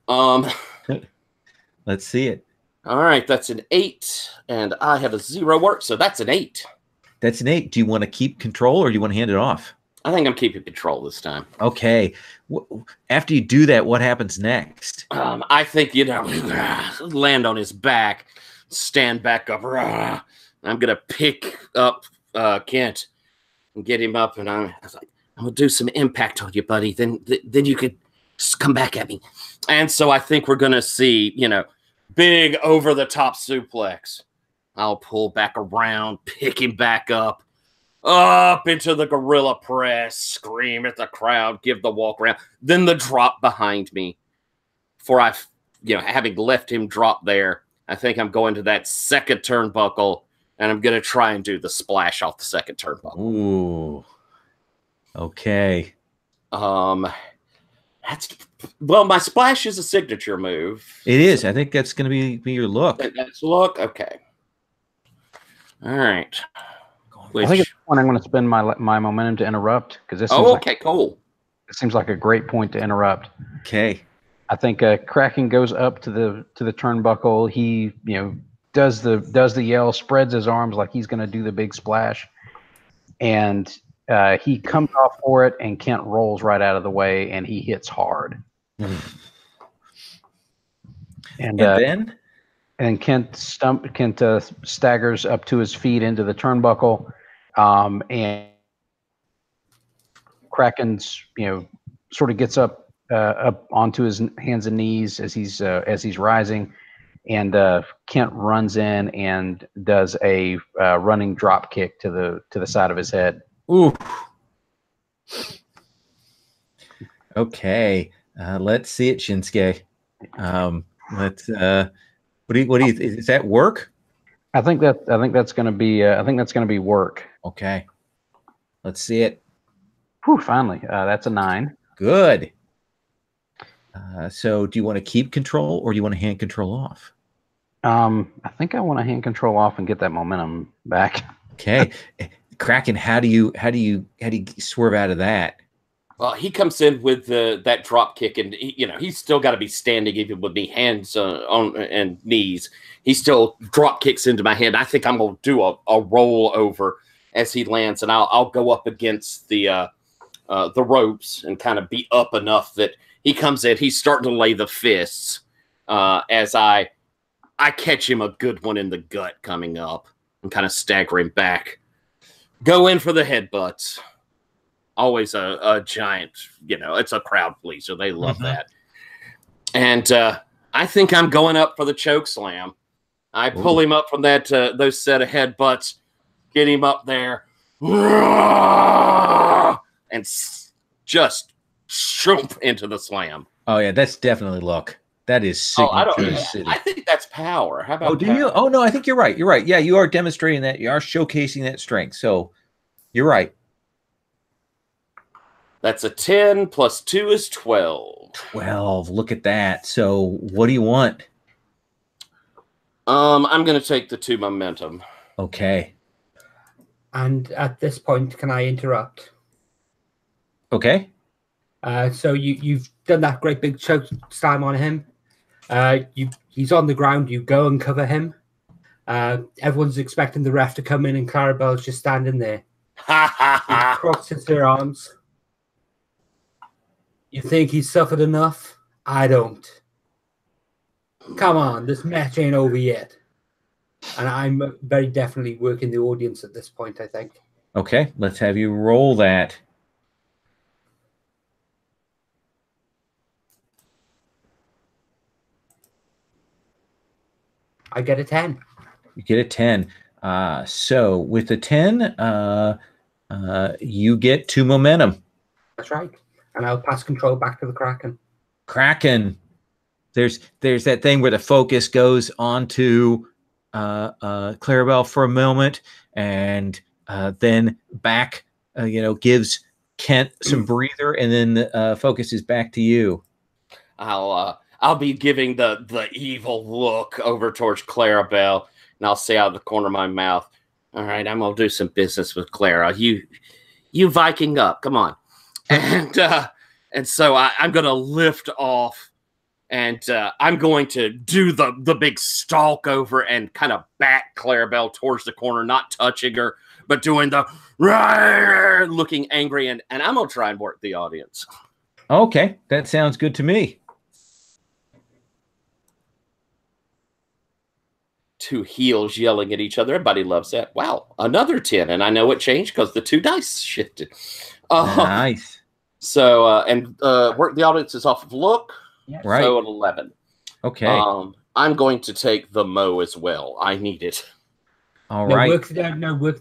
Speaker 1: Let's see it.
Speaker 4: All right, that's an 8, and I have a 0 work, so that's an 8.
Speaker 1: That's an 8. Do you want to keep control or do you want to hand it off?
Speaker 4: I think I'm keeping control this time.
Speaker 1: Okay. After you do that, what happens next?
Speaker 4: I think, land on his back, stand back up. I'm going to pick up Kent and get him up, and I'm going to do some impact on you, buddy. Then you could just come back at me. And so I think we're going to see, big over-the-top suplex. I'll pull back around, pick him back up into the gorilla press, scream at the crowd, give the walk around, then the drop behind me. For having left him drop there, I think I'm going to that second turnbuckle, and I'm going to try and do the splash off the second turnbuckle.
Speaker 1: Ooh. Okay.
Speaker 4: My splash is a signature move.
Speaker 1: It is. I think that's going to be your look.
Speaker 4: That's look. Okay. All right.
Speaker 3: I think it's when I'm going to spend my momentum to interrupt because this.
Speaker 4: Cool.
Speaker 3: It seems like a great point to interrupt.
Speaker 1: Okay.
Speaker 3: I think Kraken goes up to the turnbuckle. He does the yell, spreads his arms like he's going to do the big splash, and he comes off for it, and Kent rolls right out of the way, and he hits hard. And
Speaker 1: then
Speaker 3: Kent staggers up to his feet into the turnbuckle, and Kraken's sort of gets up onto his hands and knees as he's rising, and Kent runs in and does a running drop kick to the side of his head.
Speaker 1: Ooh. Okay. Let's see it, Shinsuke. Let's. What do you? Is that work?
Speaker 3: I think that's going to be work.
Speaker 1: Okay. Let's see it.
Speaker 3: Whew, finally, that's a 9.
Speaker 1: Good. So, do you want to keep control, or do you want to hand control off?
Speaker 3: I think I want to hand control off and get that momentum back.
Speaker 1: Okay, Kraken, how do you swerve out of that?
Speaker 4: Well, he comes in with that drop kick, and he's still got to be standing even with me hands on and knees. He still drop kicks into my hand. I think I'm going to do a roll over as he lands, and I'll go up against the ropes and kind of be up enough that he comes in. He's starting to lay the fists as I catch him a good one in the gut coming up and kind of stagger him back. Go in for the headbutts. Always a giant, it's a crowd pleaser. They love that. And I think I'm going up for the choke slam. I pull him up from that those set of headbutts, get him up there, and just shoop into the slam.
Speaker 1: Oh yeah, that's definitely luck. That is signature City.
Speaker 4: I think that's power. How about?
Speaker 1: Oh, do you? Oh no, I think you're right. You're right. Yeah, you are demonstrating that. You are showcasing that strength. So you're right.
Speaker 4: That's a 10 plus 2 is 12.
Speaker 1: 12. Look at that. So what do you want?
Speaker 4: I'm going to take the 2 momentum.
Speaker 1: Okay.
Speaker 2: And at this point, can I interrupt?
Speaker 1: Okay.
Speaker 2: So you've done that great big choke slam on him. He's on the ground. You go and cover him. Everyone's expecting the ref to come in, and Clarabelle's just standing there. He crosses her arms. You think he's suffered enough? I don't. Come on, this match ain't over yet. And I'm very definitely working the audience at this point, I think.
Speaker 1: Okay, let's have you roll that.
Speaker 2: I get a 10.
Speaker 1: You get a 10. So with the 10, you get 2 momentum.
Speaker 2: That's right. And I'll pass control back to the Kraken.
Speaker 1: Kraken. There's that thing where the focus goes onto Clarabelle for a moment, and then back, gives Kent some breather, and then the focus is back to you.
Speaker 4: I'll be giving the evil look over towards Clarabelle, and I'll say out of the corner of my mouth, "All right, I'm gonna do some business with Clara. You Viking up, come on." And so I'm going to lift off, and I'm going to do the big stalk over and kind of back Clarabelle towards the corner, not touching her, but doing the looking angry, and I'm going to try and work the audience.
Speaker 1: Okay, that sounds good to me.
Speaker 4: 2 heels yelling at each other. Everybody loves that. Wow, another 10, and I know it changed because the 2 dice shifted.
Speaker 1: Nice.
Speaker 4: So, work the audience is off of look.
Speaker 2: Yes.
Speaker 1: Right.
Speaker 4: So an 11.
Speaker 1: Okay.
Speaker 4: I'm going to take the Mo as well. I need it.
Speaker 1: All right.
Speaker 2: Work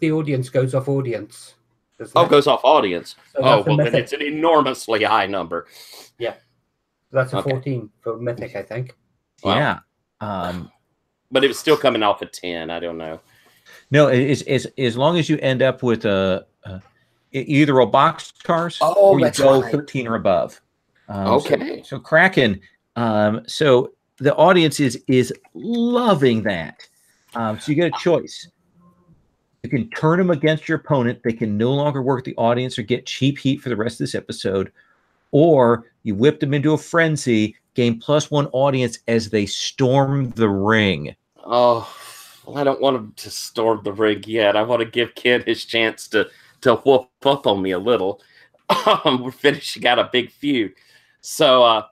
Speaker 2: the audience goes off audience.
Speaker 4: Goes off audience.
Speaker 2: So
Speaker 4: then it's an enormously high number.
Speaker 2: Yeah. That's a 14 for Mythic, I think.
Speaker 1: Wow.
Speaker 4: Yeah. But it was still coming off a 10. I don't know.
Speaker 1: No, as long as you end up with either a boxcars or you go 13 or above.
Speaker 4: Okay.
Speaker 1: So Kraken, so the audience is loving that. So you get a choice. You can turn them against your opponent. They can no longer work the audience or get cheap heat for the rest of this episode. Or you whip them into a frenzy, gain +1 audience as they storm the ring.
Speaker 4: Oh, well, I don't want them to storm the ring yet. I want to give Kent his chance to to whoop up on me a little. We're finishing out a big feud. So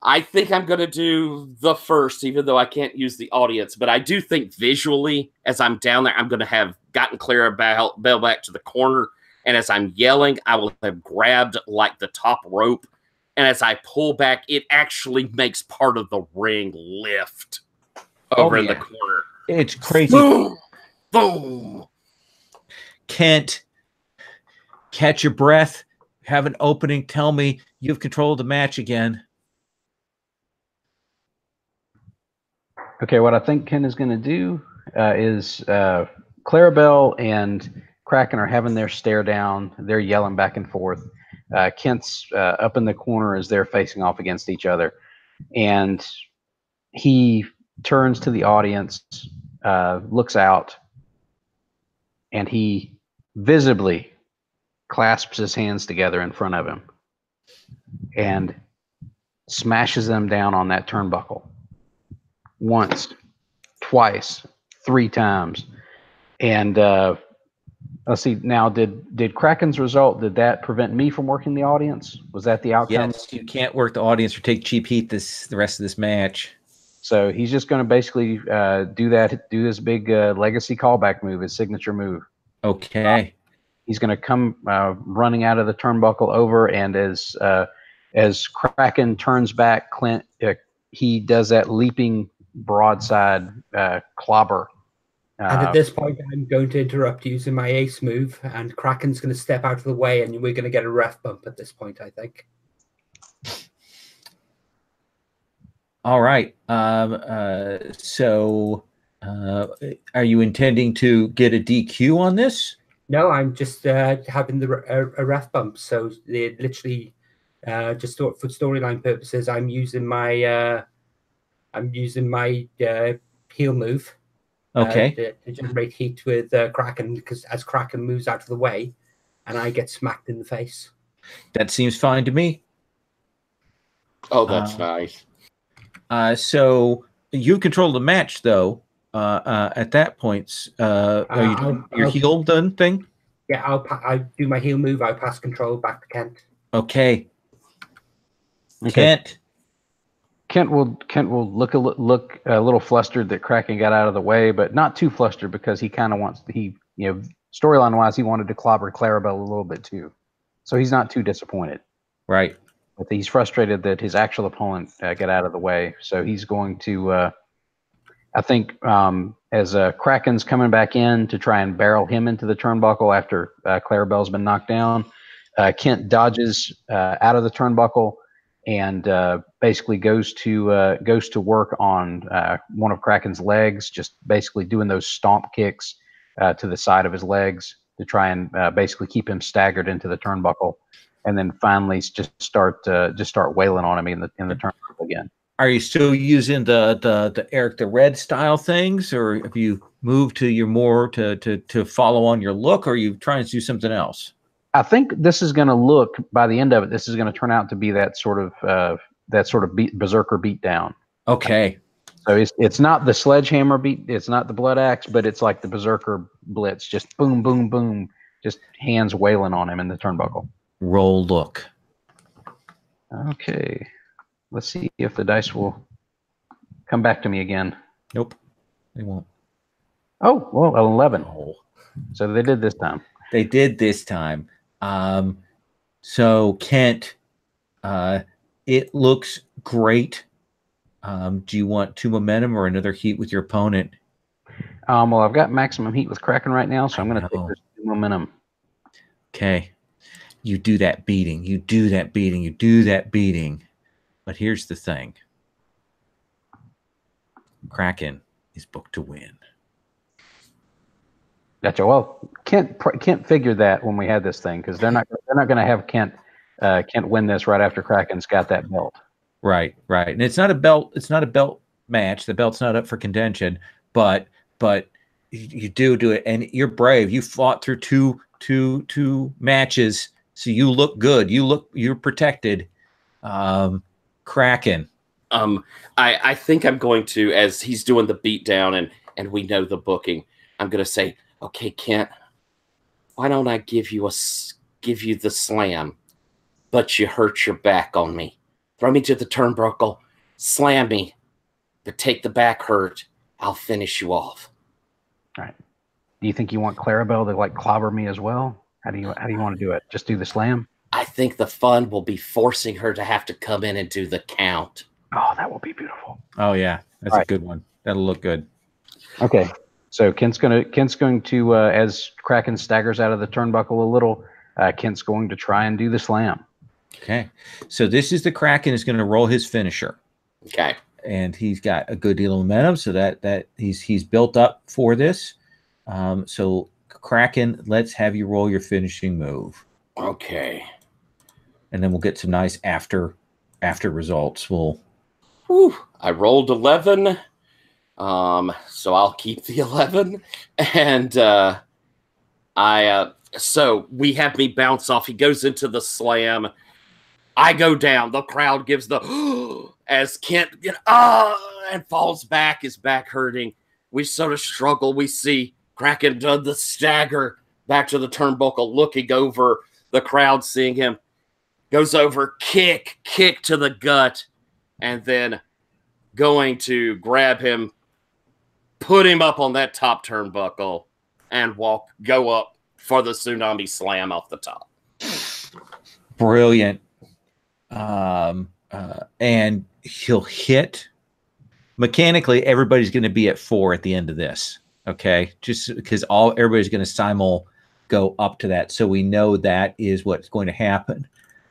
Speaker 4: I think I'm going to do the first, even though I can't use the audience. But I do think visually, as I'm down there, I'm going to have gotten Clarabelle back to the corner. And as I'm yelling, I will have grabbed like the top rope. And as I pull back, it actually makes part of the ring lift over in the corner.
Speaker 1: It's crazy.
Speaker 4: Boom! Boom!
Speaker 1: Kent, catch your breath. Have an opening. Tell me you've controlled the match again.
Speaker 3: Okay, what I think Ken is going to do is Clarabelle and Kraken are having their stare down. They're yelling back and forth. Kent's up in the corner as they're facing off against each other. And he turns to the audience, looks out, and he visibly clasps his hands together in front of him and smashes them down on that turnbuckle. Once, twice, 3 times. And let's see, now did Kraken's result, did that prevent me from working the audience? Was that the outcome?
Speaker 1: Yes, you can't work the audience or take cheap heat the rest of this match.
Speaker 3: So he's just going to basically do this big legacy callback move, his signature move.
Speaker 1: Okay.
Speaker 3: He's going to come running out of the turnbuckle over, and as Kraken turns back, Clint, he does that leaping broadside clobber.
Speaker 2: And at this point, I'm going to interrupt using my ace move, and Kraken's going to step out of the way, and we're going to get a ref bump at this point, I think.
Speaker 1: All right. So are you intending to get a DQ on this?
Speaker 2: No, I'm just having a ref bump. So they literally just for storyline purposes, I'm using my heel move.
Speaker 1: Okay.
Speaker 2: To generate heat with Kraken, because as Kraken moves out of the way, and I get smacked in the face.
Speaker 1: That seems fine to me.
Speaker 4: Oh, that's nice.
Speaker 1: So you control the match, though. At that point, are you doing your heel done thing?
Speaker 2: Yeah, I'll do my heel move. I'll pass control back to Kent.
Speaker 1: Okay.
Speaker 3: Kent will look a little flustered that Kraken got out of the way, but not too flustered, because he kind of wants storyline wise, he wanted to clobber Clarabelle a little bit too, so he's not too disappointed.
Speaker 1: Right.
Speaker 3: But he's frustrated that his actual opponent got out of the way, so he's going to. I think as Kraken's coming back in to try and barrel him into the turnbuckle after Clarabelle's been knocked down, Kent dodges out of the turnbuckle and basically goes to work on one of Kraken's legs, just basically doing those stomp kicks to the side of his legs to try and basically keep him staggered into the turnbuckle, and then finally just start wailing on him in the turnbuckle again.
Speaker 1: Are you still using the Eric the Red style things, or have you moved to your more to follow on your look, or are you trying to do something else?
Speaker 3: I think this is going to look, by the end of it, this is going to turn out to be that sort of berserker beatdown.
Speaker 1: Okay.
Speaker 3: So it's not the sledgehammer beat, it's not the blood axe, but it's like the berserker blitz, just boom, boom, boom, just hands wailing on him in the turnbuckle.
Speaker 1: Roll look.
Speaker 3: Okay. Let's see if the dice will come back to me again.
Speaker 1: Nope, they won't.
Speaker 3: Oh, well, 11.
Speaker 1: Oh.
Speaker 3: So they did this time.
Speaker 1: They did this time. So Kent, it looks great. Do you want 2 momentum or another heat with your opponent?
Speaker 3: Well, I've got maximum heat with Kraken right now, so I'm going to take this 2 momentum.
Speaker 1: Okay. You do that beating. You do that beating. You do that beating. But here's the thing. Kraken is booked to win.
Speaker 3: Gotcha. Well, Kent figured that when we had this thing, because they're not going to have Kent win this right after Kraken's got that belt. Right.
Speaker 1: And it's not a belt. It's not a belt match. The belt's not up for contention. But you do it, and you're brave. You fought through two matches, so you look good. You're protected. Kraken.
Speaker 4: I think I'm going to, as he's doing the beatdown and we know the booking, I'm going to say, okay, Kent, why don't I give you the slam? But you hurt your back on me. Throw me to the turnbuckle, slam me, but take the back hurt. I'll finish you off.
Speaker 3: All right. Do you think you want Clarabelle to like clobber me as well? How do you want to do it? Just do the slam?
Speaker 4: I think the fun will be forcing her to have to come in and do the count.
Speaker 3: Oh, that will be beautiful.
Speaker 1: Oh yeah, that's a good one. That'll look good.
Speaker 3: Okay. So Kent's going to as Kraken staggers out of the turnbuckle a little, Kent's going to try and do the slam.
Speaker 1: Okay. So this is the Kraken is going to roll his finisher.
Speaker 4: Okay.
Speaker 1: And he's got a good deal of momentum, so that he's built up for this. So Kraken, let's have you roll your finishing move.
Speaker 4: Okay.
Speaker 1: And then we'll get some nice after results.
Speaker 4: I rolled 11. So I'll keep the 11. And so we have me bounce off. He goes into the slam. I go down. The crowd gives the as Kent and falls back, his back hurting. We sort of struggle. We see Kraken does the stagger back to the turnbuckle, looking over the crowd, seeing him. Goes over, kick to the gut, and then going to grab him, put him up on that top turnbuckle, and go up for the tsunami slam off the top.
Speaker 1: Brilliant. And he'll hit. Mechanically, everybody's going to be at 4 at the end of this. Okay, just because everybody's going to go up to that, so we know that is what's going to happen.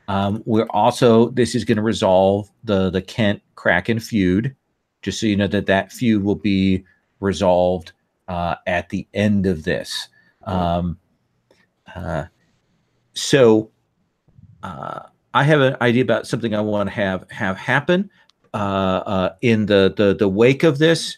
Speaker 1: This is going to resolve the Kent Kraken feud, just so you know that feud will be resolved at the end of this. So I have an idea about something I want to have happen in the wake of this.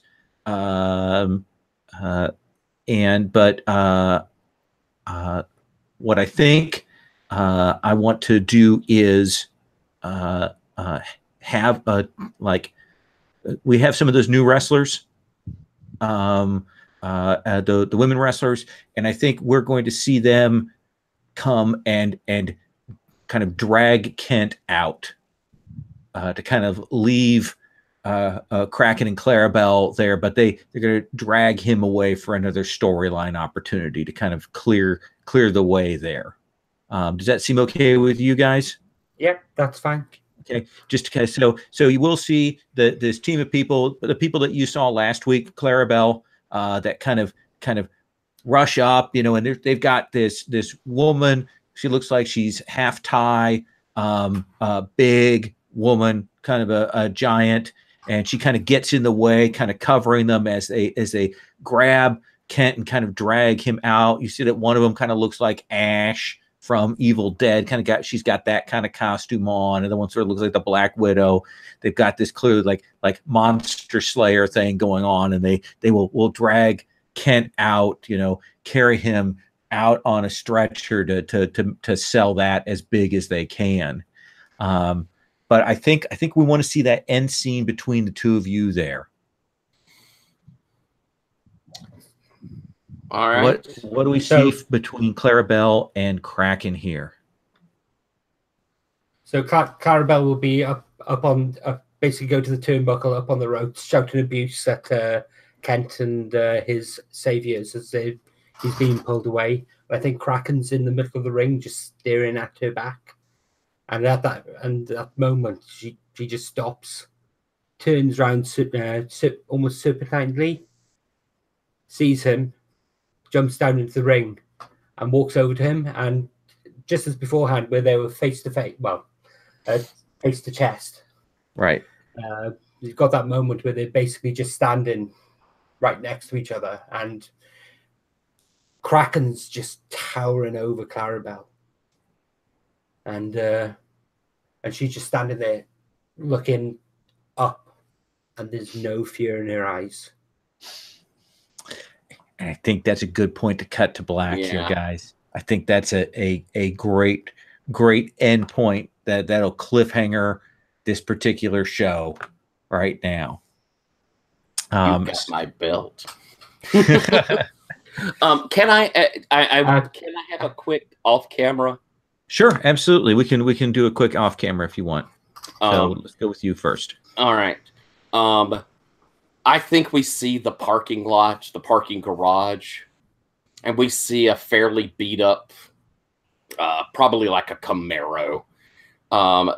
Speaker 1: What I think I want to do is have we have some of those new wrestlers, the women wrestlers, and I think we're going to see them come and kind of drag Kent out to kind of leave Kraken and Clarabelle there, but they're going to drag him away for another storyline opportunity to kind of clear the way there. Does that seem okay with you guys?
Speaker 2: Yeah, that's fine.
Speaker 1: Okay, just because so you will see this team of people, the people that you saw last week, Clarabelle, that kind of rush up, and they've got this woman. She looks like she's half Thai, big woman, kind of a giant, and she kind of gets in the way, kind of covering them as they grab Kent and kind of drag him out. You see that one of them kind of looks like Ash from Evil Dead, she's got that kind of costume on, and the one sort of looks like the Black Widow. They've got this clearly like Monster Slayer thing going on, and they will drag Kent out, carry him out on a stretcher to sell that as big as they can. But I think we want to see that end scene between the two of you there.
Speaker 4: All right.
Speaker 1: What do we see between Clarabelle and Kraken here?
Speaker 2: So Clarabelle will be up on basically go to the turnbuckle, up on the ropes, shouting abuse at Kent and his saviors as he's being pulled away. I think Kraken's in the middle of the ring, just staring at her back. And at that moment, she just stops, turns around almost serpentine, sees him, jumps down into the ring, and walks over to him. And just as beforehand, where they were face to face, face to chest,
Speaker 1: right?
Speaker 2: You've got that moment where they're basically just standing right next to each other, and Kraken's just towering over Clarabelle, and she's just standing there looking up, and there's no fear in her eyes.
Speaker 1: And I think that's a good point to cut to black here, guys. I think that's a great end point that'll cliffhanger this particular show right now.
Speaker 4: You got my belt. Can I have a quick off camera?
Speaker 1: Sure, absolutely. We can do a quick off camera if you want. So let's go with you first.
Speaker 4: All right. I think we see the parking lot, the parking garage, and we see a fairly beat up, probably like a Camaro,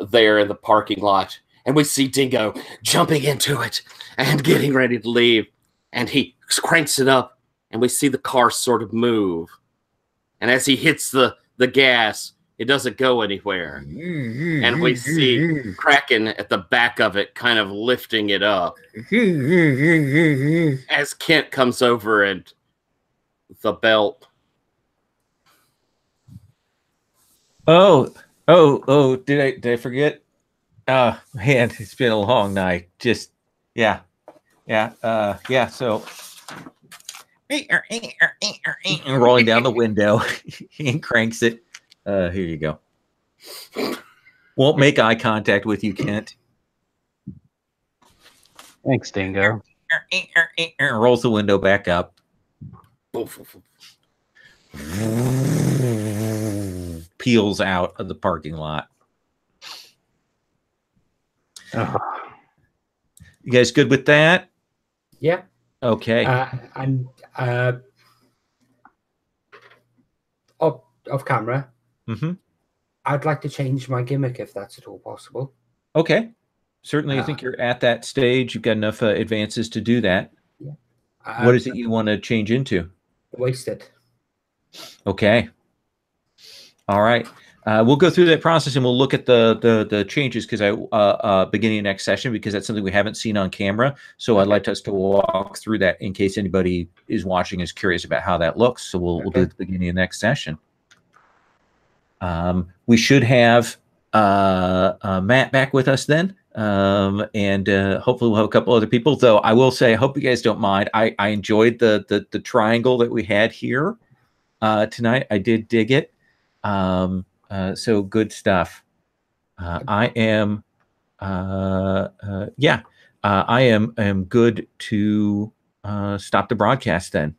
Speaker 4: there in the parking lot. And we see Dingo jumping into it and getting ready to leave. And he cranks it up, and we see the car sort of move. And as he hits the gas, it doesn't go anywhere. And we see Kraken at the back of it kind of lifting it up. As Kent comes over and the belt.
Speaker 1: Oh, did I forget? Man, it's been a long night. Just, yeah. So rolling down the window, he cranks it. Here you go. Won't make eye contact with you, Kent.
Speaker 3: Thanks, Dingo.
Speaker 1: Rolls the window back up. Peels out of the parking lot.
Speaker 3: Oh.
Speaker 1: You guys good with that?
Speaker 2: Yeah.
Speaker 1: Okay.
Speaker 2: And off camera, I'd like to change my gimmick if that's at all possible.
Speaker 1: Okay. Certainly, I think you're at that stage. You've got enough advances to do that.
Speaker 2: Yeah.
Speaker 1: What is it you want to change into?
Speaker 2: Wasted.
Speaker 1: Okay. All right. We'll go through that process and we'll look at the changes because beginning of next session, because that's something we haven't seen on camera. So I'd like us to walk through that in case anybody is watching is curious about how that looks. So we'll do it at the beginning of next session. We should have Matt back with us then. And hopefully we'll have a couple other people. Though I will say, I hope you guys don't mind. I enjoyed the triangle that we had here tonight. I did dig it. So good stuff. I am good to stop the broadcast then.